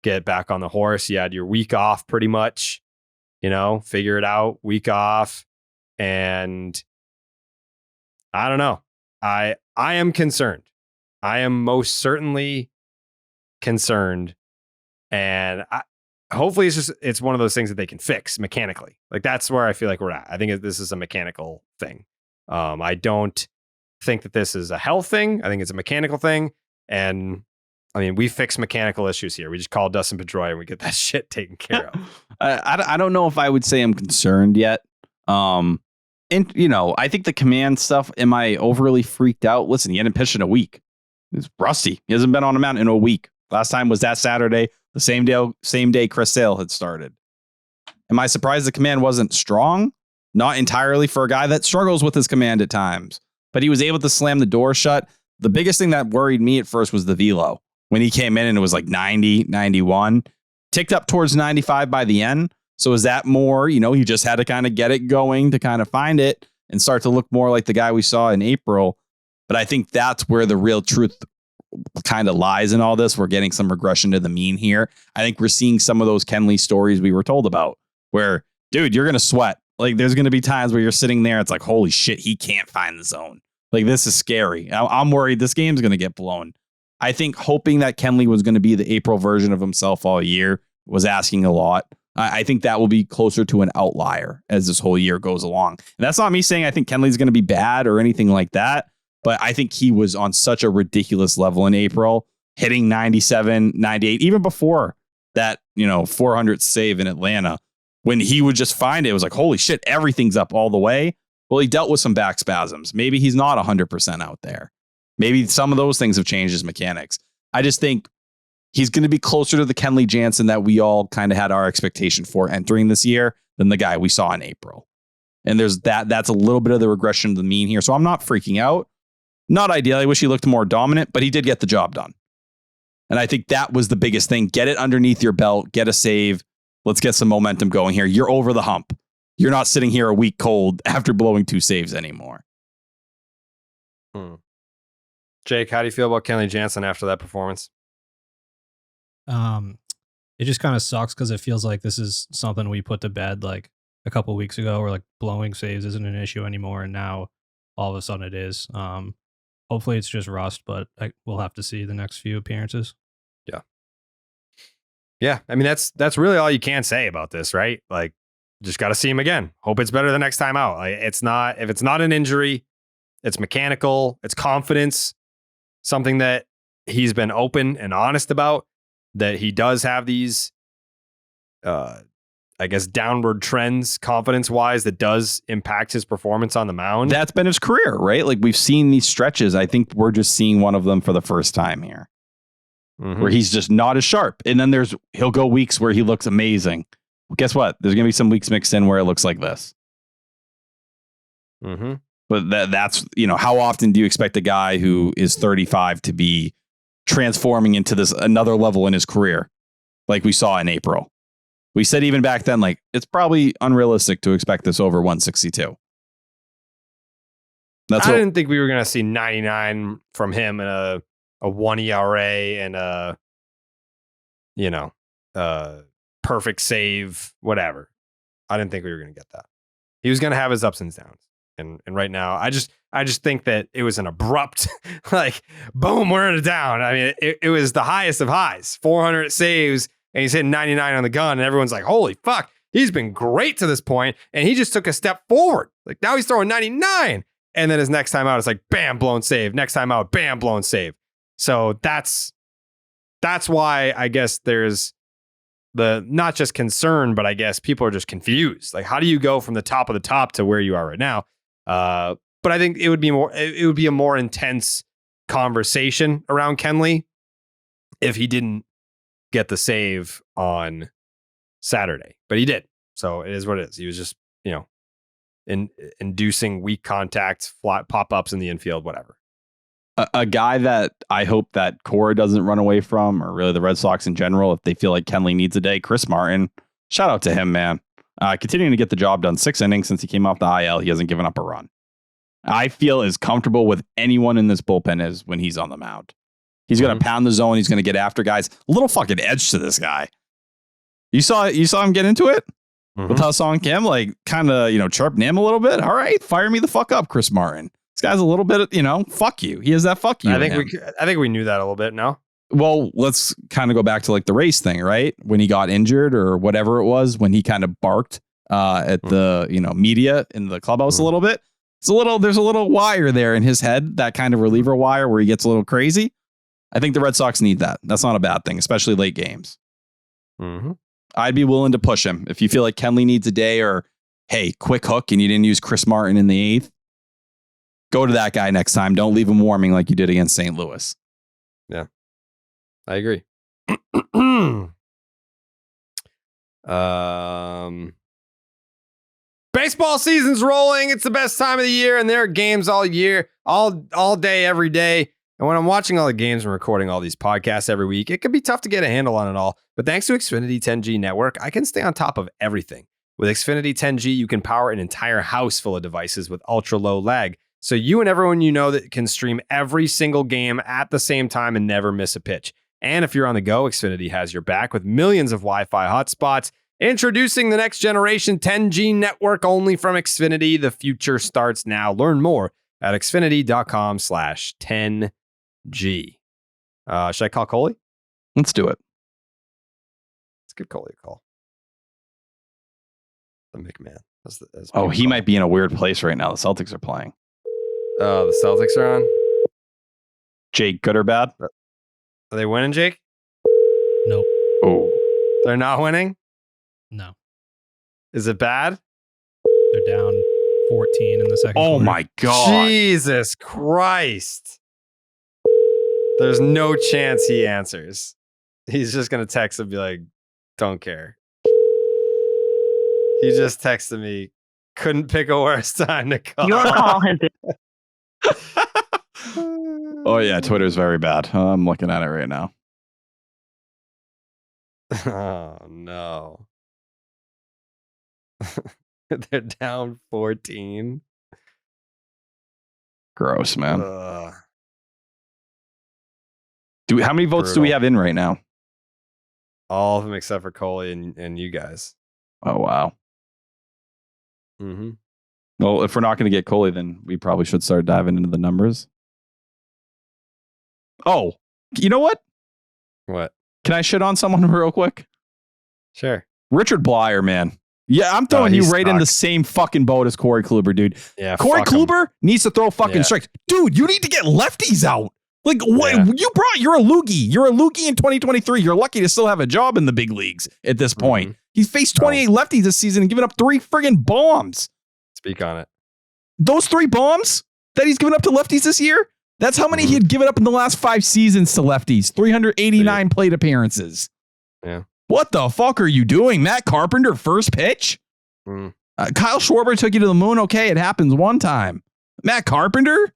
get back on the horse. You had your week off pretty much, figure it out, week off. And I don't know. I am concerned. I am most certainly concerned. And hopefully it's one of those things that they can fix mechanically. Like that's where I feel like we're at. I think this is a mechanical thing. I don't think that this is a health thing. I think it's a mechanical thing. And I mean, we fix mechanical issues here. We just call Dustin Pedroia and we get that shit taken care of. I don't know if I would say I'm concerned yet. And I think the command stuff, am I overly freaked out? Listen, he hadn't pitched in a week. He's rusty. He hasn't been on a mound in a week. Last time was that Saturday, the same day Chris Sale had started. Am I surprised the command wasn't strong? Not entirely for a guy that struggles with his command at times, but he was able to slam the door shut. The biggest thing that worried me at first was the velo. When he came in and it was like 90, 91, ticked up towards 95 by the end. So is that more, he just had to kind of get it going to kind of find it and start to look more like the guy we saw in April. But I think that's where the real truth kind of lies in all this. We're getting some regression to the mean here. I think we're seeing some of those Kenley stories we were told about where, dude, you're going to sweat. Like there's going to be times where you're sitting there. It's like, holy shit, he can't find the zone. Like this is scary. I'm worried this game's going to get blown. I think hoping that Kenley was going to be the April version of himself all year was asking a lot. I think that will be closer to an outlier as this whole year goes along. And that's not me saying I think Kenley's going to be bad or anything like that, but I think he was on such a ridiculous level in April, hitting 97, 98, even before that, 400 save in Atlanta. When he would just find it, it was like, holy shit, everything's up all the way. Well, he dealt with some back spasms. Maybe he's not 100% out there. Maybe some of those things have changed his mechanics. I just think he's going to be closer to the Kenley Jansen that we all kind of had our expectation for entering this year than the guy we saw in April. And that's a little bit of the regression to the mean here. So I'm not freaking out. Not ideal. I wish he looked more dominant, but he did get the job done. And I think that was the biggest thing. Get it underneath your belt, get a save. Let's get some momentum going here. You're over the hump. you're not sitting here a week cold after blowing 2 saves anymore. Jake, how do you feel about Kenley Jansen after that performance? It just kind of sucks because it feels like this is something we put to bed like a couple of weeks ago, where like blowing saves isn't an issue anymore, and now all of a sudden it is. Hopefully it's just rust, but we'll have to see the next few appearances. Yeah, I mean that's really all you can say about this, right? Like, just got to see him again. Hope it's better the next time out. Like, if it's not an injury, it's mechanical, it's confidence, something that he's been open and honest about, that he does have these, I guess, downward trends confidence-wise that does impact his performance on the mound. That's been his career, right? Like, we've seen these stretches. I think we're just seeing one of them for the first time here, where he's just not as sharp. And then he'll go weeks where he looks amazing. Well, guess what? There's going to be some weeks mixed in where it looks like this. But that's, how often do you expect a guy who is 35 to be transforming into this another level in his career, like we saw in April? We said even back then, like, it's probably unrealistic to expect this over 162. I didn't think we were going to see 99 from him in a 1 ERA and perfect save, whatever. I didn't think we were going to get that. He was going to have his ups and downs. And right now, I just think that it was an abrupt, like, boom, we're in a down. I mean, it was the highest of highs, 400 saves, and he's hitting 99 on the gun, and everyone's like, holy fuck, he's been great to this point, and he just took a step forward. Like, now he's throwing 99, and then his next time out, it's like, bam, blown save. Next time out, bam, blown save. So that's why I guess there's the not just concern, but I guess people are just confused. Like, how do you go from the top of the top to where you are right now? But I think it would be a more intense conversation around Kenley if he didn't get the save on Saturday, but he did. So it is what it is. He was just, inducing weak contact, flat pop-ups in the infield, whatever. A guy that I hope that Cora doesn't run away from, or really the Red Sox in general, if they feel like Kenley needs a day, Chris Martin. Shout out to him, man. Continuing to get the job done. 6 innings since he came off the IL. He hasn't given up a run. I feel as comfortable with anyone in this bullpen as when he's on the mound. He's going to pound the zone. He's going to get after guys. A little fucking edge to this guy. You saw him get into it with Ha-Seong Kim, like, kind of, chirping him a little bit. All right, fire me the fuck up, Chris Martin. This guy's a little bit, fuck you. He has that fuck you. I think we knew that a little bit. No. Well, let's kind of go back to like the race thing, right? When he got injured or whatever it was, when he kind of barked at the, media in the clubhouse a little bit. There's a little wire there in his head, that kind of reliever wire where he gets a little crazy. I think the Red Sox need that. That's not a bad thing, especially late games. I'd be willing to push him. If you feel like Kenley needs a day, or, hey, quick hook and you didn't use Chris Martin in the 8th, go to that guy next time. Don't leave him warming like you did against St. Louis. Yeah, I agree. Baseball season's rolling. It's the best time of the year, and there are games all year, all day, every day. And when I'm watching all the games and recording all these podcasts every week, it can be tough to get a handle on it all. But thanks to Xfinity 10G network, I can stay on top of everything. With Xfinity 10G, you can power an entire house full of devices with ultra low lag. So you and everyone you know that can stream every single game at the same time and never miss a pitch. And if you're on the go, Xfinity has your back with millions of Wi-Fi hotspots. Introducing the next generation 10G network only from Xfinity. The future starts now. Learn more at xfinity.com/10G. Should I call Coley? Let's do it. Let's give Coley a call. The McMahon. He might be in a weird place right now. The Celtics are playing. The Celtics are on. Jake, good or bad? Are they winning, Jake? Nope. Oh, They're not winning? No. Is it bad? They're down 14 in the second quarter. Oh my God. Jesus Christ. There's no chance he answers. He's just going to text and be like, don't care. He just texted me, couldn't pick a worse time to call. Your call has been. Oh yeah, Twitter's very bad. I'm looking at it right now. Oh no. They're down 14. Gross, man. Ugh. How many votes do we have in right now? All of them except for Coley and you guys. Oh, wow. Mm-hmm. Well, if we're not going to get Coley, then we probably should start diving into the numbers. Oh, you know what? What? Can I shit on someone real quick? Sure. Richard Blyer, man. Yeah, I'm throwing you right in the same fucking boat as Corey Kluber, dude. Yeah, Corey Kluber needs to throw fucking strikes. Dude, you need to get lefties out. Like, what? You're a loogie. You're a loogie in 2023. You're lucky to still have a job in the big leagues at this point. Mm-hmm. He's faced 28 lefties this season and given up 3 friggin' bombs. Speak on it. Those 3 bombs that he's given up to lefties this year, that's how many he had given up in the last 5 seasons to lefties. 389 plate appearances. Yeah. What the fuck are you doing? Matt Carpenter, first pitch? Kyle Schwarber took you to the moon. Okay, it happens one time. Matt Carpenter?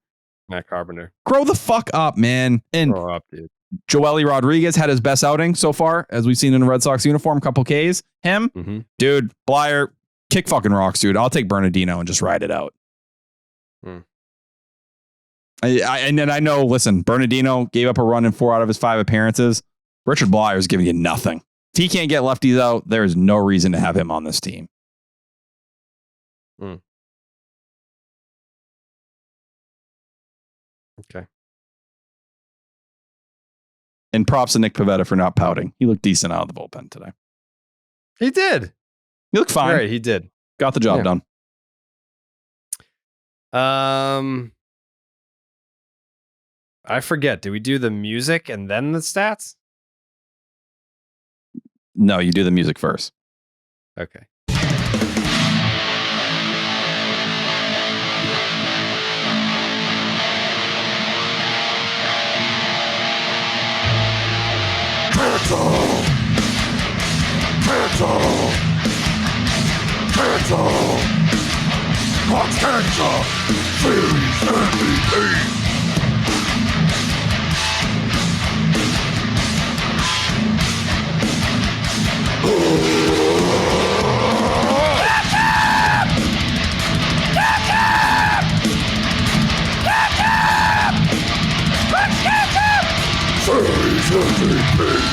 Grow the fuck up, man. And grow up, dude. Joely Rodriguez had his best outing so far, as we've seen in a Red Sox uniform, couple Ks. Him? Dude, Blyer, kick fucking rocks, dude. I'll take Bernardino and just ride it out. And I know, listen, Bernardino gave up a run in 4 out of his 5 appearances. Richard Blyer is giving you nothing. If he can't get lefties out, there is no reason to have him on this team. Okay. And props to Nick Pivetta for not pouting. He looked decent out of the bullpen today. He did. He looked fine. Right, he did. Got the job done. I forget. Did we do the music and then the stats? No, you do the music first. Okay. Potential Series MVP. Series MVP.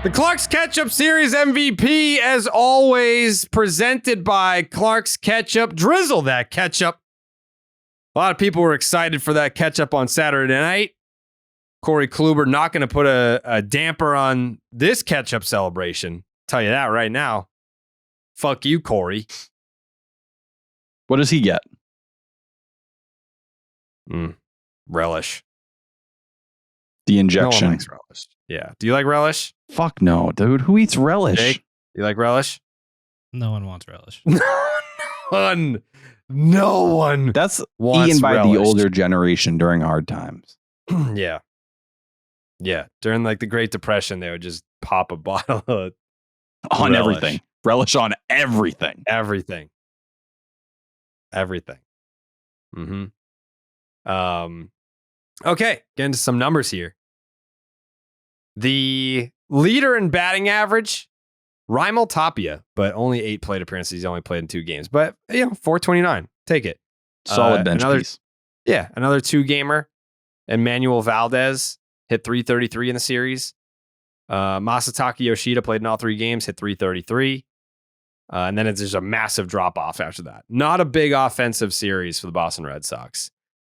The Clark's Ketchup Series MVP, as always, presented by Clark's Ketchup. Drizzle that ketchup. A lot of people were excited for that ketchup on Saturday night. Corey Kluber not going to put a damper on this ketchup celebration. Tell you that right now. Fuck you, Corey. What does he get? Relish. The injection. No one likes relish. Yeah. Do you like relish? Fuck no, dude. Who eats relish? Jake, you like relish? No one wants relish. No one. That's wants eaten by relish. the older generation during hard times. Yeah. During like the Great Depression, they would just pop a bottle of on relish. everything. Relish on everything. Everything. Okay, get into some numbers here. The leader in batting average, Raimel Tapia, but only 8 plate appearances. He's only played in 2 games, but 429. Take it. Solid bench piece. Yeah, another 2-gamer. Emmanuel Valdez hit 333 in the series. Masataka Yoshida played in all 3 games, hit 333. And then there's a massive drop off after that. Not a big offensive series for the Boston Red Sox.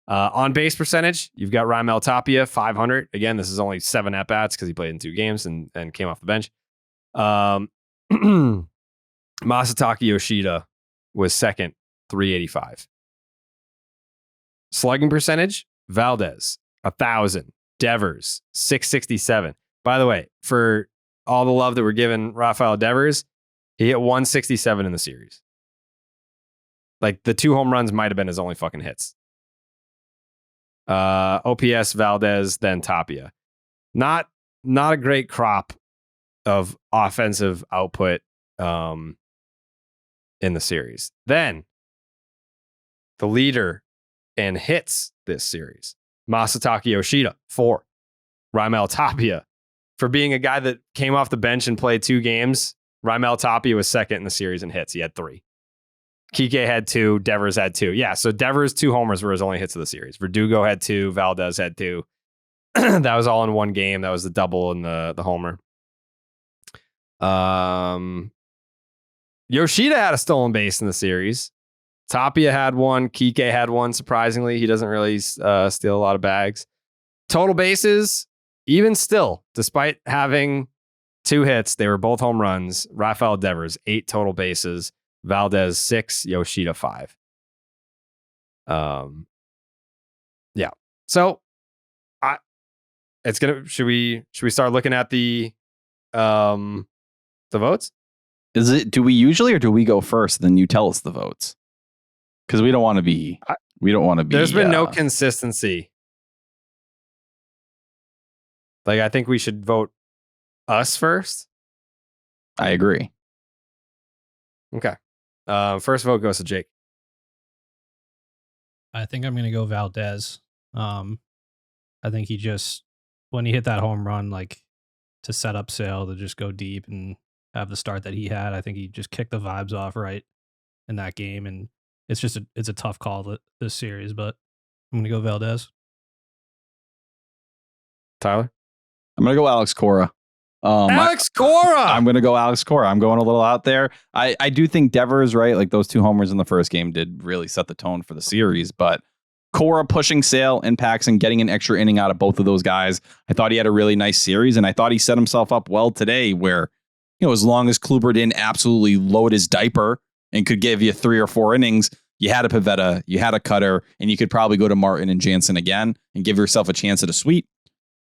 On base percentage, you've got Raimel Tapia, 500. Again, this is only 7 at-bats because he played in 2 games and came off the bench. Masataka Yoshida was second, 385. Slugging percentage, Valdez, 1,000. Devers, 667. By the way, for all the love that we're giving Rafael Devers, he hit 167 in the series. Like, the 2 home runs might have been his only fucking hits. OPS, Valdez, then Tapia. Not a great crop of offensive output in the series. Then the leader in hits this series, Masataka Yoshida, 4. Raimel Tapia, for being a guy that came off the bench and played 2 games, Raimel Tapia was second in the series in hits. He had 3. Kike had 2. Devers had 2. Yeah, so Devers' 2 homers were his only hits of the series. Verdugo had 2. Valdez had 2. That was all in one game. That was the double and the homer. Yoshida had a stolen base in the series. Tapia had 1. Kike had 1. Surprisingly, he doesn't really steal a lot of bags. Total bases, even still, despite having 2 hits, they were both home runs. Rafael Devers, 8 total bases. Valdez, 6. Yoshida, 5. Yeah. So, should we start looking at the votes? Do we usually, or do we go first? Then you tell us the votes, because we don't want to be. There's been no consistency. Like, I think we should vote us first. I agree. Okay. First vote goes to Jake. I think I'm going to go Valdez. I think he just, when he hit that home run, like to set up Sale to just go deep and have the start that he had, I think he just kicked the vibes off right in that game. And it's a tough call this series, but I'm going to go Valdez. Tyler? I'm going to go Alex Cora. Alex Cora! I'm going to go Alex Cora. I'm going a little out there. I do think Devers, right? Like those 2 homers in the first game did really set the tone for the series, but Cora pushing Sale and Paxton, getting an extra inning out of both of those guys. I thought he had a really nice series, and I thought he set himself up well today where, as long as Kluber didn't absolutely load his diaper and could give you 3 or 4 innings, you had a Pivetta, you had a Cutter, and you could probably go to Martin and Jansen again and give yourself a chance at a sweep.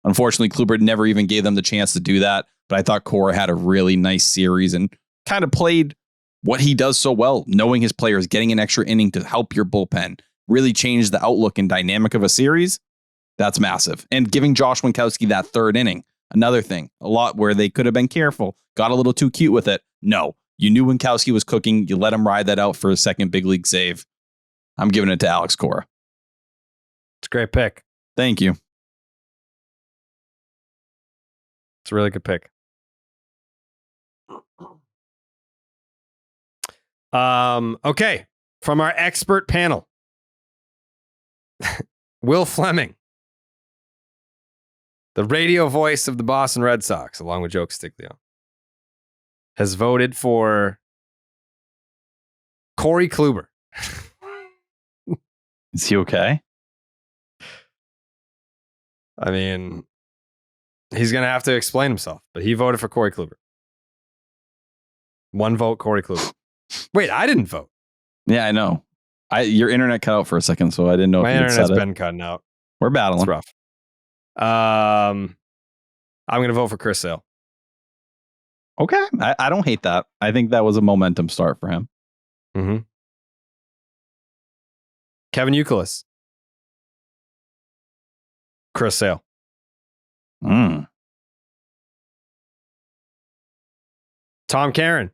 Unfortunately, Kluber never even gave them the chance to do that, but I thought Cora had a really nice series and kind of played what he does so well, knowing his players, getting an extra inning to help your bullpen, really change the outlook and dynamic of a series. That's massive. And giving Josh Winkowski that 3rd inning, another thing, a lot where they could have been careful, got a little too cute with it. No, you knew Winkowski was cooking. You let him ride that out for a second big league save. I'm giving it to Alex Cora. It's a great pick. Thank you. It's a really good pick. Okay. From our expert panel, Will Fleming, the radio voice of the Boston Red Sox, along with Joe Castiglione, has voted for Corey Kluber. Is he okay? I mean, he's going to have to explain himself, but he voted for Corey Kluber. 1 vote, Corey Kluber. Wait, I didn't vote. Yeah, I know. Your internet cut out for a second, so I didn't know My if you had internet's said it. been cutting out. We're battling. It's rough. I'm going to vote for Chris Sale. Okay. I don't hate that. I think that was a momentum start for him. Mm-hmm. Kevin Youkilis. Chris Sale. Tom Caron.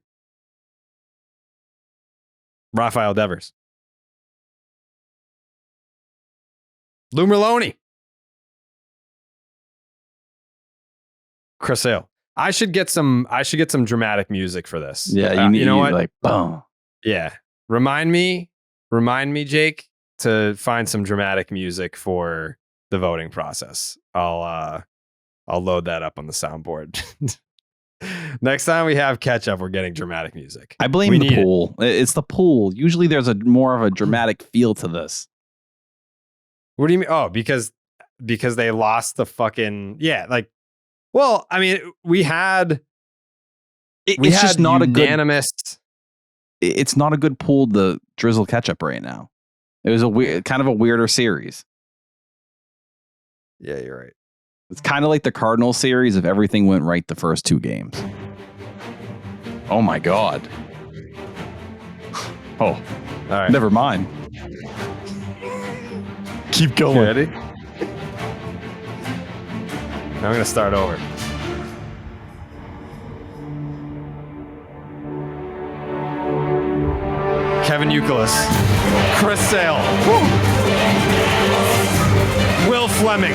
Rafael Devers. Lou Merlone. Chris Sale. I should get some dramatic music for this. Yeah, you know what? Like, boom. Yeah. Remind me, Jake, to find some dramatic music for the voting process. I'll load that up on the soundboard. Next time we have ketchup, we're getting dramatic music. I blame the pool. It's the pool. Usually there's a more of a dramatic feel to this. What do you mean? Oh, because they lost the fucking well, I mean, we had it's just not unanimous. It's not a good pool to drizzle ketchup right now. It was kind of a weirder series. Yeah, you're right. It's kind of like the Cardinals series if everything went right the first 2 games. Oh my God. Oh, all right. Never mind. Keep going. You ready? Now I'm going to start over. Kevin Youkilis. Chris Sale. Woo! Will Will Fleming.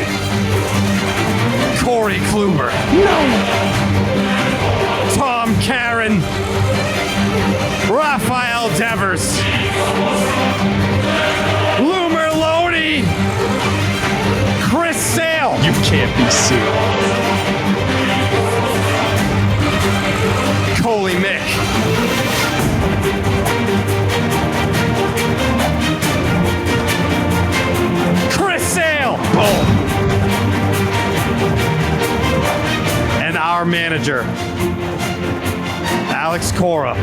Corey Kluber. No. Tom Karen. Rafael Devers. Loomer Lodi. Chris Sale. You can't be sued. Coley Mick. Chris Sale. Boom. And our manager, Alex Cora.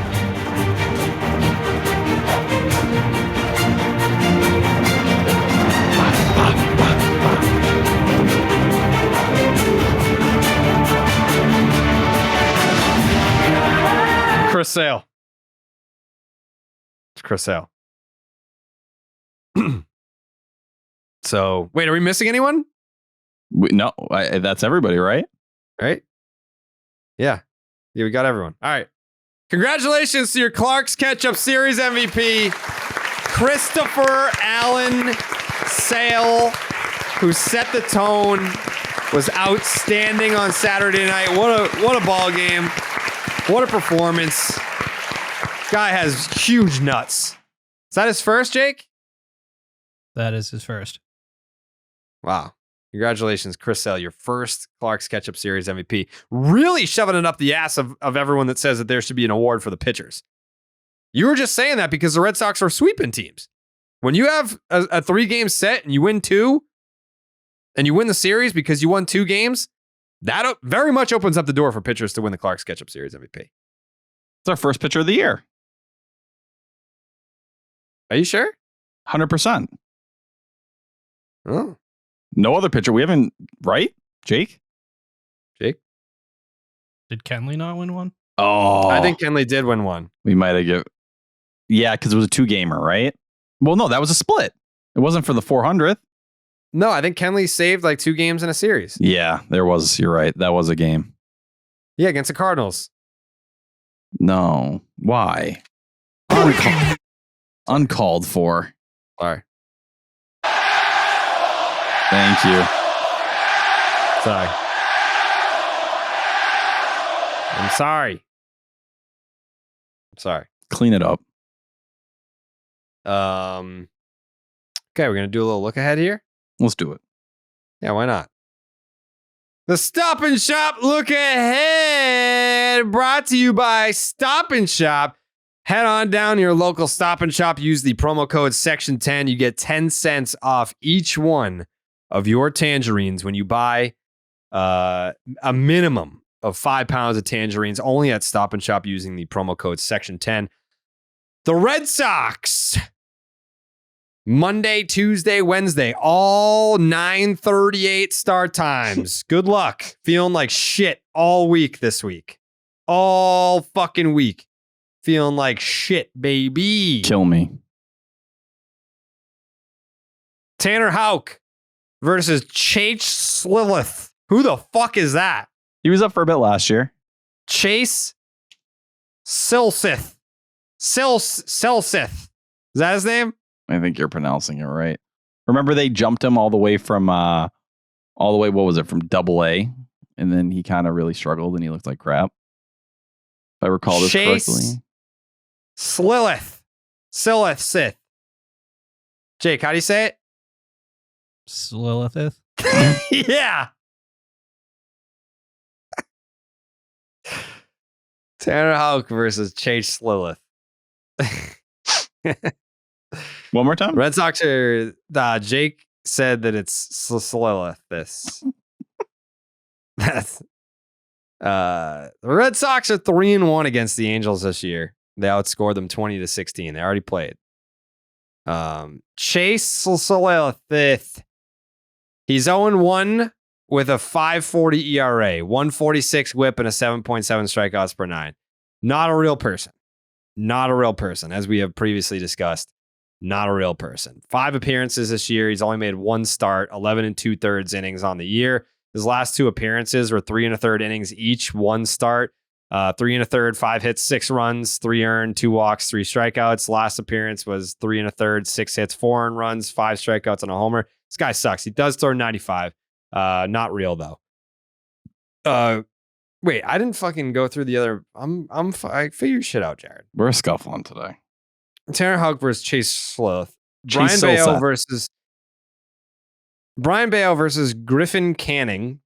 Chris Sale. It's Chris Sale. So, wait, are we missing anyone? No, that's everybody, right? Right? Yeah, we got everyone. All right. Congratulations to your Clark's Ketchup Series MVP, Christopher Allen Sale, who set the tone, was outstanding on Saturday night. What a ball game. What a performance. Guy has huge nuts. Is that his first, Jake? That is his first. Wow. Congratulations, Chris Sale, your first Clark's Ketchup Series MVP. Really shoving it up the ass of everyone that says that there should be an award for the pitchers. You were just saying that because the Red Sox are sweeping teams. When you have a 3-game set and you win 2, and you win the series because you won 2 games, that very much opens up the door for pitchers to win the Clark's Ketchup Series MVP. It's our first pitcher of the year. Are you sure? 100%. Oh. No other pitcher. We haven't, right? Jake? Jake? Did Kenley not win one? Oh. I think Kenley did win one. We might have given. Yeah, because it was a 2-gamer, right? Well, no, that was a split. It wasn't for the 400th. No, I think Kenley saved like 2 games in a series. Yeah, there was. You're right. That was a game. Yeah, against the Cardinals. No. Why? Uncalled for. Sorry. Thank you. Sorry. I'm sorry. I'm sorry. Clean it up. Okay, we're gonna do a little look ahead here. Let's do it. Yeah, why not? The Stop and Shop look ahead, brought to you by Stop and Shop. Head on down to your local Stop and Shop. Use the promo code Section 10. You get 10 cents off each one of your tangerines when you buy a minimum of 5 pounds of tangerines only at Stop and Shop using the promo code Section 10. The Red Sox. Monday, Tuesday, Wednesday, all 9:38 start times. Good luck. Feeling like shit all week this week. All fucking week. Feeling like shit, baby. Kill me. Tanner Houck versus Chase Slilith. Who the fuck is that? He was up for a bit last year. Chase Silsith. Silsith. Is that his name? I think you're pronouncing it right. Remember they jumped him all the way from what was it, from AA? And then he kind of really struggled and he looked like crap. If I recall this correctly. Slilith. Sith. Jake, how do you say it? Slilithith? Yeah. Tanner Houck versus Chase Slilith. One more time. Red Sox are, Jake said that it's Slilith. That's the Red Sox are 3-1 against the Angels this year. They outscored them 20-16. They already played. Chase Slilith. He's 0-1 with a 5.40 ERA, 146 whip, and a 7.7 strikeouts per 9. Not a real person. Not a real person, as we have previously discussed. Not a real person. 5 appearances this year. He's only made 1 start, 11 2/3 innings on the year. His last 2 appearances were 3 1/3 innings each, 1 start. 3 1/3, 5 hits, 6 runs, 3 earned, 2 walks, 3 strikeouts. Last appearance was 3 1/3, 6 hits, 4 earned runs, 5 strikeouts, and a homer. This guy sucks. He does throw 95. Not real though. Wait, I didn't fucking go through the other. I figure your shit out, Jared. We're scuffling today. Tanner Houck versus Chase Sloth. Chase Brian Bayo versus Griffin Canning,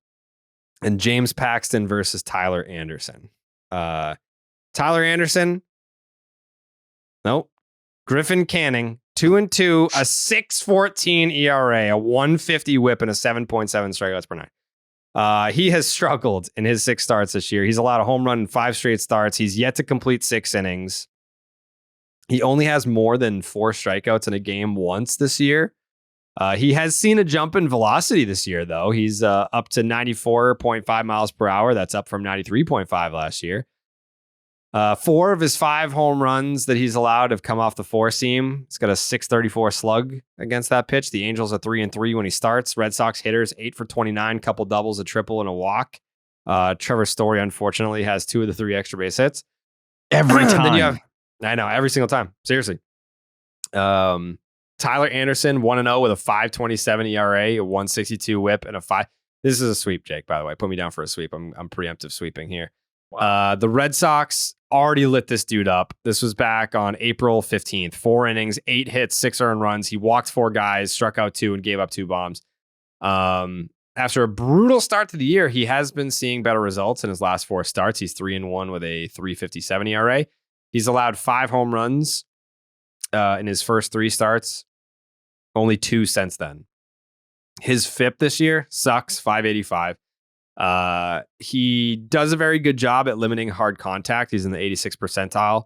and James Paxton versus Tyler Anderson. Tyler Anderson. Nope. Griffin Canning, 2-2, a 6.14 ERA, a 150 whip, and a 7.7 strikeouts per nine. He has struggled in his 6 starts this year. He's allowed a home run in 5 straight starts. He's yet to complete 6 innings. He only has more than 4 strikeouts in a game once this year. He has seen a jump in velocity this year, though. He's up to 94.5 miles per hour. That's up from 93.5 last year. 4 of his 5 home runs that he's allowed have come off the 4-seam. He's got a 634 slug against that pitch. The Angels are 3-3 when he starts. Red Sox hitters 8 for 29, couple doubles, a triple, and a walk. Trevor Story, unfortunately, has 2 of the 3 extra base hits. Every time. Then you have, I know, every single time. Seriously. Tyler Anderson, 1-0 with a 5.27 ERA, a 162 whip, and a 5. This is a sweep, Jake, by the way. Put me down for a sweep. I'm preemptive sweeping here. Wow. The Red Sox already lit this dude up. This was back on April 15th. 4 innings, 8 hits, 6 earned runs. He walked 4 guys, struck out 2, and gave up 2 bombs. After a brutal start to the year, he has been seeing better results in his last 4 starts. He's 3-1 with a 3.57 ERA. He's allowed 5 home runs in his first 3 starts. Only 2 since then. His FIP this year sucks, 5.85. He does a very good job at limiting hard contact. He's in the 86th percentile.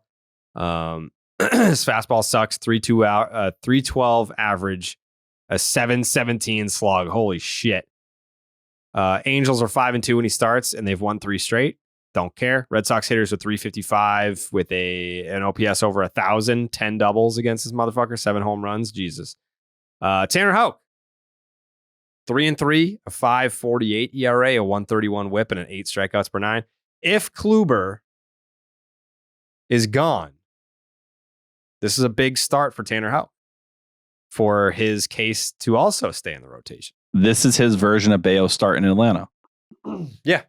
His fastball sucks, 312 average, a 717 slug. Holy shit. Angels are 5-2 when he starts, and they've won 3 straight. Don't care. Red Sox hitters are 355 with an OPS over 1,000, 10 doubles against this motherfucker, 7 home runs. Jesus. Tanner Houck, 3-3, a 5.48 ERA, a 131 whip, and an 8 strikeouts per 9. If Kluber is gone, this is a big start for Tanner Houck for his case to also stay in the rotation. This is his version of Bayo starting in Atlanta. Yeah.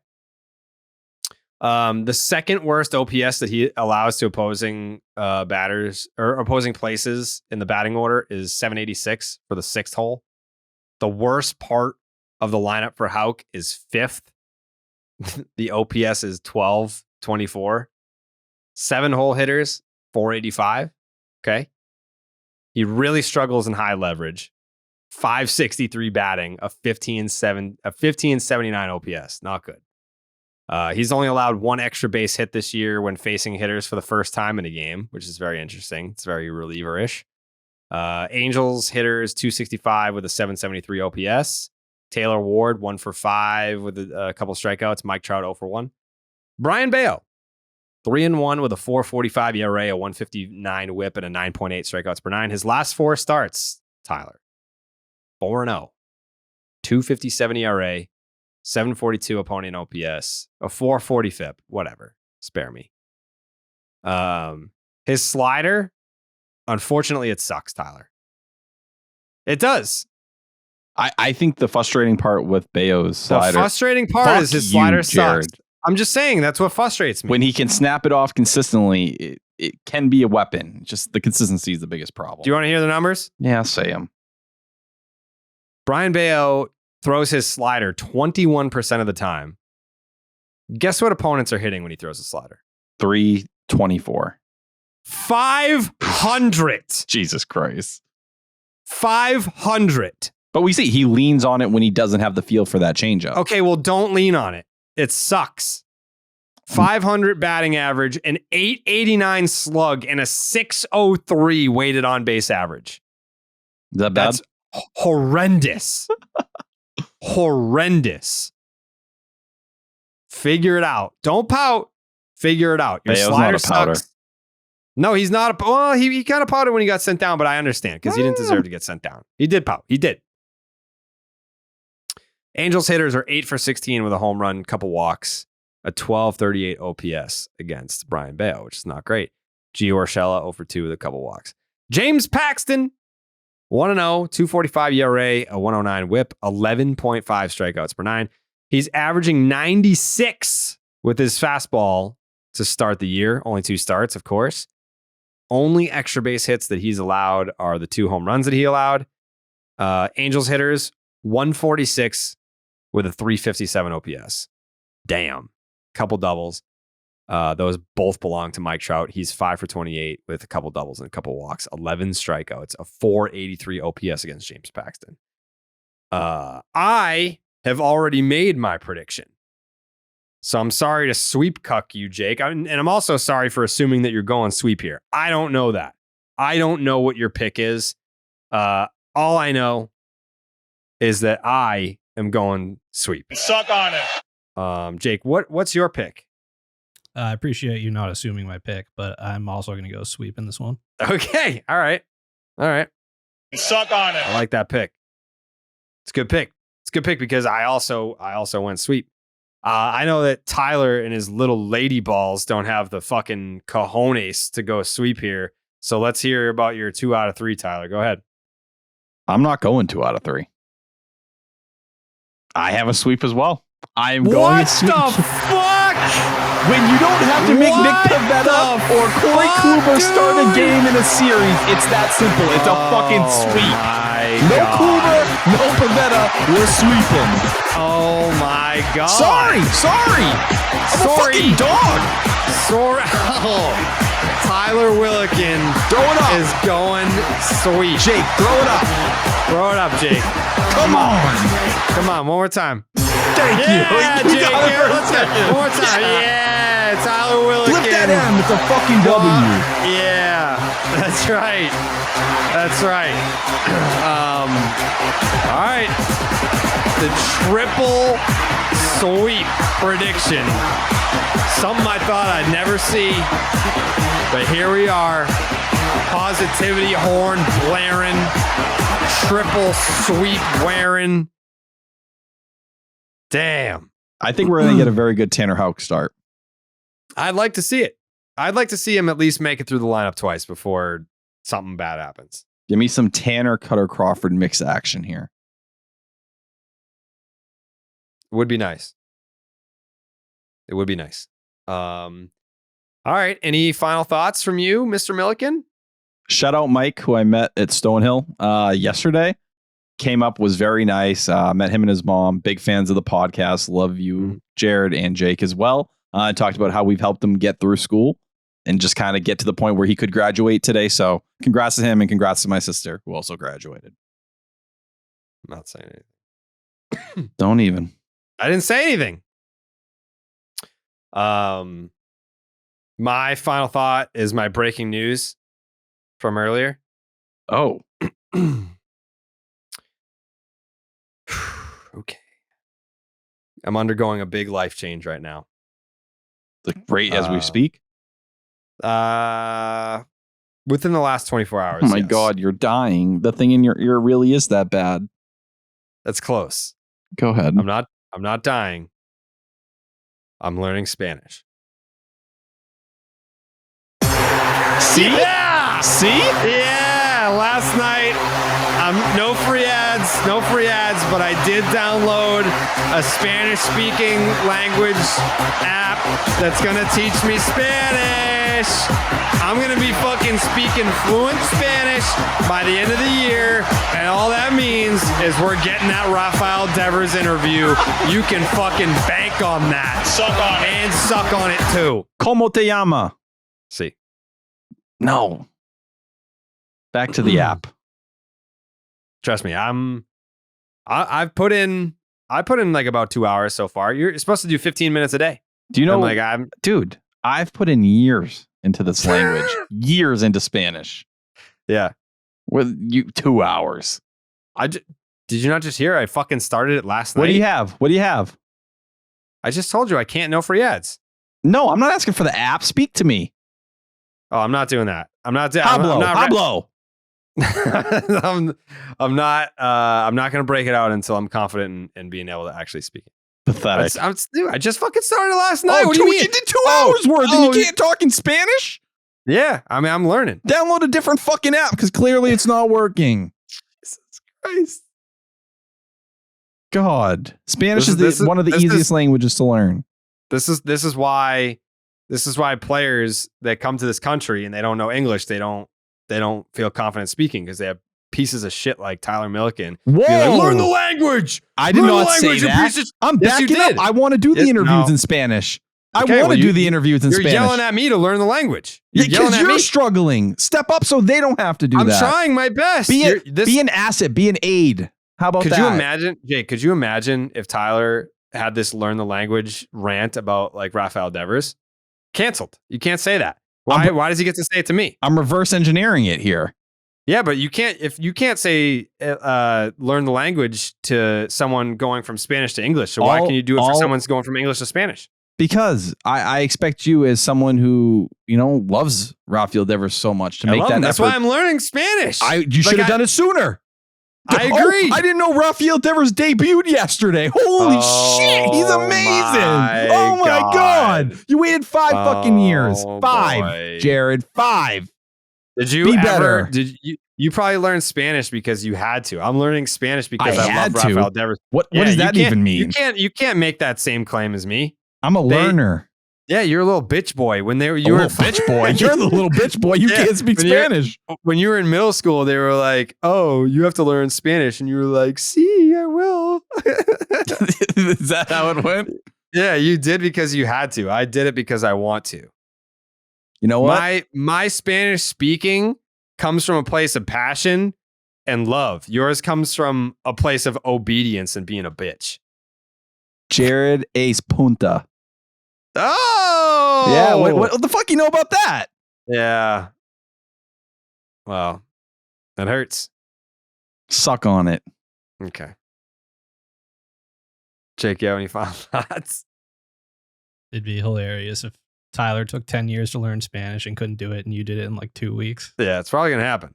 The second worst OPS that he allows to opposing batters or opposing places in the batting order is 786 for the 6th hole. The worst part of the lineup for Houck is 5th. The OPS is 1224. 7-hole hitters, 485. Okay. He struggles in high leverage. 563 batting, a 1579 OPS. Not good. He's only allowed 1 extra base hit this year when facing hitters for the first time in a game, which is very interesting. It's very reliever-ish. Angels hitters 265 with a 773 OPS. Taylor Ward 1 for 5 with a couple strikeouts. Mike Trout 0 for 1. Brian Bayo 3-1 with a 4.45 ERA, a 159 whip, and a 9.8 strikeouts per 9. His last 4 starts, Tyler, 4-0, 2.57 ERA, 7.42 opponent OPS, a 4.40 FIP. Whatever, spare me. His slider, unfortunately, it sucks, Tyler. It does. I think the frustrating part with Bayo's slider. The frustrating part is his slider sucks. I'm just saying that's what frustrates me. When he can snap it off consistently, it can be a weapon. Just the consistency is the biggest problem. Do you want to hear the numbers? Yeah, say them. Brian Bayo throws his slider 21% of the time. Guess what opponents are hitting when he throws a slider? 324. 500. Jesus Christ. 500. But we see he leans on it when he doesn't have the feel for that changeup. Okay, well, don't lean on it. It sucks. 500 batting average, an 889 slug, and a 603 weighted on base average. Is that bad? That's horrendous. Horrendous. Figure it out. Don't pout. Figure it out. Your Bayo's slider not a pouter. sucks. No, he's not a. Well, he kind of pouted when he got sent down, but I understand because he didn't deserve to get sent down. He did pout. He did. Angels hitters are 8 for 16 with a home run, couple walks. a 1238 OPS against Brian Bayo, which is not great. Gio Urshela 0 for 2 with a couple walks. James Paxton, 1-0, 245 ERA, a 109 whip, 11.5 strikeouts per 9. He's averaging 96 with his fastball to start the year. Only 2 starts, of course. Only extra base hits that he's allowed are the 2 home runs that he allowed. Angels hitters, 146 with a 357 OPS. Damn. Couple doubles. Those both belong to Mike Trout. He's 5 for 28 with a couple doubles and a couple walks, 11 strikeouts, a 483 OPS against James Paxton. I have already made my prediction. So I'm sorry to sweep cuck you, Jake. And I'm also sorry for assuming that you're going sweep here. I don't know that. I don't know what your pick is. All I know is that I am going sweep. Suck on it. Jake, what's your pick? I appreciate you not assuming my pick, but I'm also going to go sweep in this one. Okay. All right. Suck on it. I like that pick. It's a good pick. It's a good pick because I also went sweep. I know that Tyler and his little lady balls don't have the fucking cojones to go sweep here. So let's hear about your 2 out of 3, Tyler. Go ahead. I'm not going 2 out of 3. I have a sweep as well. I am going sweep. What the fuck? When you don't have to make Nick Pivetta or Corey Kluber start a game in a series, it's that simple. It's a fucking sweep. No Kluber, no Pivetta, we're sweeping. Oh my God. Sorry. I'm a fucking dog. Sorry. Oh. Tyler Willikin Throw it up. is going sweet. Jake, throw it up. Throw it up, Jake. Come on. Come on, one more time. Thank you. Yeah, You Jake. got it Yeah, for a let's go. second. One more time. Yeah, Tyler Willikin. Flip that M. It's a fucking W. Yeah, that's right. That's right. All right. The triple sweep prediction. Something I thought I'd never see. But here we are. Positivity horn blaring. Triple sweep wearing. Damn. I think we're going to get a very good Tanner Houck start. I'd like to see it. I'd like to see him at least make it through the lineup twice before something bad happens. Give me some Tanner Cutter Crawford mix action here. It would be nice. It would be nice. All right. Any final thoughts from you, Mr. Milliken? Shout out Mike, who I met at Stonehill yesterday. Came up, was very nice. Met him and his mom. Big fans of the podcast. Love you, Jared and Jake as well. Talked about how we've helped him get through school and just kind of get to the point where he could graduate today. So congrats to him and congrats to my sister who also graduated. I'm not saying anything. Don't even. I didn't say anything. My final thought is my breaking news from earlier. Oh. Okay. I'm undergoing a big life change right now. Like right as we speak. Within the last 24 hours. Oh my yes. God, you're dying. The thing in your ear really is that bad. That's close. Go ahead. I'm not dying. I'm learning Spanish. See? Yeah! See? Yeah, last night, no free ads, but I did download a Spanish-speaking language app that's going to teach me Spanish. I'm going to be fucking speaking fluent Spanish by the end of the year, and all that means is we're getting that Rafael Devers interview. You can fucking bank on that. Suck on it. And suck on it, too. Como te llama? See. No. Back to the app. Trust me, I've put in like about 2 hours so far. You're supposed to do 15 minutes a day. Do you know, dude, I've put in years into this language, years into Spanish. Yeah. With you 2 hours. Did you not just hear? I fucking started it last night. What do you have? I just told you I can't no free ads. No, I'm not asking for the app. Speak to me. Oh, I'm not doing that. I'm not doing Hablo. I'm not going to break it out until I'm confident in being able to actually speak it. Pathetic. I just fucking started last night. What do you mean? You did 2 hours worth and you can't talk in Spanish? Yeah, I mean, I'm learning. Download a different fucking app because clearly it's not working. Jesus Christ. God. Spanish is one of the easiest languages to learn. This is why players that come to this country and they don't know English, they don't feel confident speaking because they have pieces of shit like Tyler Milliken. Whoa! Like, learn the language. I did not say that. I'm backing up. I want to do the interviews in Spanish. I want to do the interviews in Spanish. You're yelling at me to learn the language. Because you're struggling. Step up so they don't have to do that. I'm trying my best. Be an asset. Be an aid. How about that? Could you imagine, Jake? Could you imagine if Tyler had this learn the language rant about like Rafael Devers? Canceled. You can't say that. Why does he get to say it to me? I'm reverse engineering it here. Yeah, but you can't say learn the language to someone going from Spanish to English. So why can you do it for someone's going from English to Spanish? Because I expect you as someone who, loves Rafael Devers so much to make that effort. That's why I'm learning Spanish. You should have done it sooner. I agree. I didn't know Rafael Devers debuted yesterday. Holy shit, he's amazing. Oh my God. You waited 5 fucking years. 5, boy. Jared, 5. Did you Be ever? better. Did you probably learned Spanish because you had to? I'm learning Spanish because I love Rafael Devers. What does that even mean? You can't make that same claim as me. I'm a learner. Yeah, you're a little bitch boy. When you were a bitch boy. You're the little bitch boy. You can't speak Spanish. When you were in middle school, they were like, "Oh, you have to learn Spanish," and you were like, "See, I will." Is that how it went? Yeah, you did because you had to. I did it because I want to. You know what? My Spanish speaking comes from a place of passion and love. Yours comes from a place of obedience and being a bitch. Jared Ace Punta. Oh! Yeah, what the fuck you know about that? Yeah. Well, that hurts. Suck on it. Okay. Jake, you have any final thoughts? It'd be hilarious if Tyler took 10 years to learn Spanish and couldn't do it, and you did it in like 2 weeks. Yeah, it's probably gonna happen.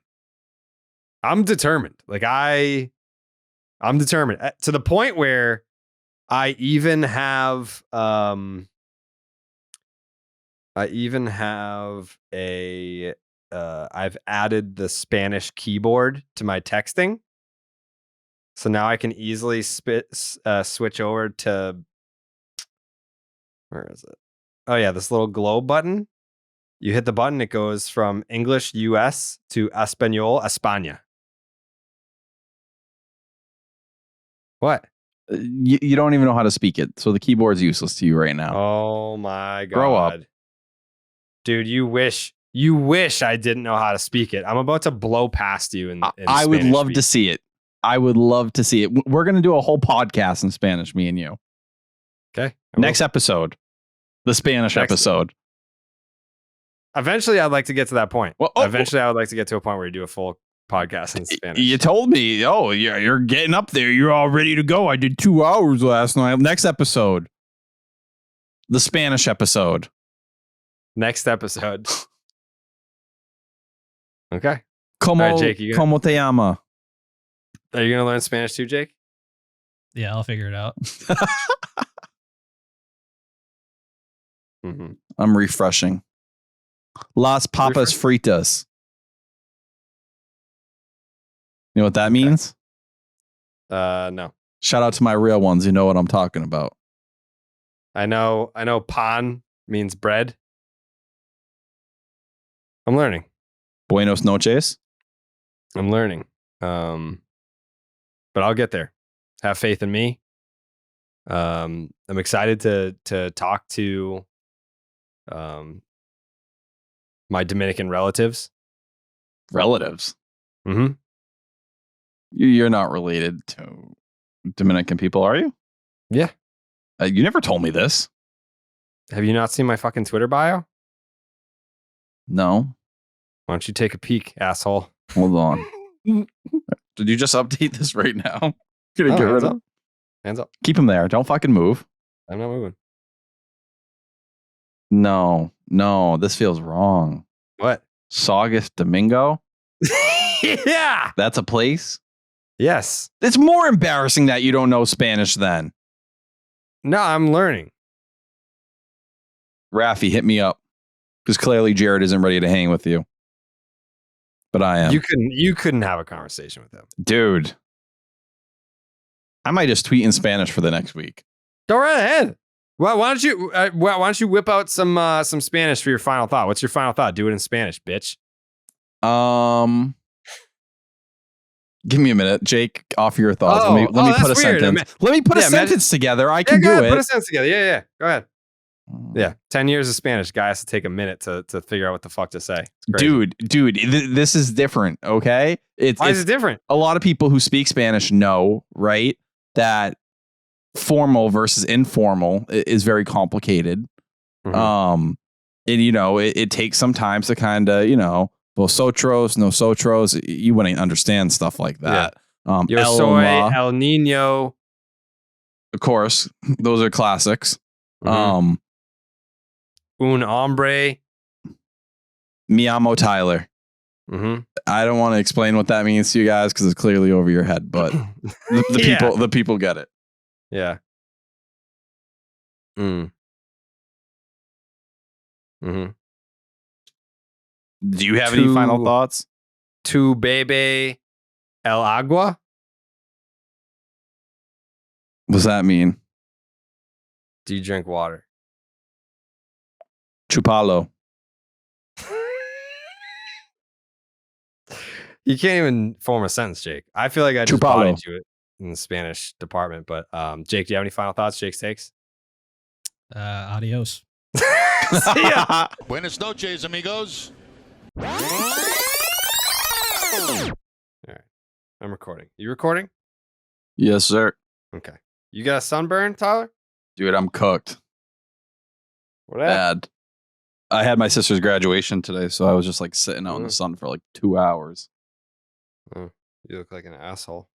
I'm determined. I'm determined to the point where I even have I've added the Spanish keyboard to my texting. So now I can easily switch over to, where is it? Oh yeah, this little globe button. You hit the button, it goes from English US to Espanol España. What? You don't even know how to speak it, so the keyboard's useless to you right now. Oh my God. Grow up. Dude, you wish I didn't know how to speak it. I'm about to blow past you in I would Spanish love to see it. I would love to see it. We're going to do a whole podcast in Spanish, me and you. Okay. Next episode. The Spanish episode. Eventually, I'd like to get to that point. Eventually, I would like to get to a point where you do a full podcast in Spanish. You told me, oh, yeah, you're getting up there. You're all ready to go. I did 2 hours last night. Next episode. The Spanish episode. Next episode. Okay. Como, all right, Jake, como te llama? Are you going to learn Spanish too, Jake? Yeah, I'll figure it out. Mm-hmm. I'm refreshing. Las papas fritas. You know what that means? No. Shout out to my real ones. You know what I'm talking about. I know pan means bread. I'm learning. Buenos noches. I'm learning. But I'll get there. Have faith in me. I'm excited to talk to my Dominican relatives. Relatives? Mm-hmm. You're not related to Dominican people, are you? Yeah. You never told me this. Have you not seen my fucking Twitter bio? No. Why don't you take a peek, asshole? Hold on. Did you just update this right now? Gonna get rid of. Hands up. Keep him there. Don't fucking move. I'm not moving. No, this feels wrong. What? Saugus Domingo? Yeah. That's a place? Yes. It's more embarrassing that you don't know Spanish then. No, I'm learning. Raffy, hit me up. Because clearly Jared isn't ready to hang with you. But I am. You couldn't have a conversation with him. Dude. I might just tweet in Spanish for the next week. Go right ahead. Well, why don't you whip out some Spanish for your final thought? What's your final thought? Do it in Spanish, bitch. Give me a minute, Jake. Offer your thoughts. Oh, let me put a weird. sentence. Let me put a sentence together. I can go do ahead, it. Put a sentence together. Yeah. Go ahead. Yeah, 10 years of Spanish. Guy has to take a minute to figure out what the fuck to say. Dude, this is different. Okay, Why is it different? A lot of people who speak Spanish know, right, that formal versus informal is very complicated. Mhm. And it takes some time to kind of vosotros, nosotros. You wouldn't understand stuff like that. Yo El soy Ma, el niño. of course, those are classics. Mhm. Un hombre. Mi amo Tyler. Mm-hmm. I don't want to explain what that means to you guys because it's clearly over your head, but the people get it. Yeah. Mm. Mm-hmm. Do you have any final thoughts? Tu bebe el agua? What does that mean? Do you drink water? Chupalo. You can't even form a sentence, Jake. I feel like I just Chupalo. bodied you in the Spanish department. But Jake, do you have any final thoughts? Jake's takes? Adios. See ya. Buenas noches, amigos. All right. I'm recording. You recording? Yes, sir. Okay. You got a sunburn, Tyler? Dude, I'm cooked. What happened? Bad. I had my sister's graduation today, so I was just like sitting out in the sun for like 2 hours. Oh, you look like an asshole.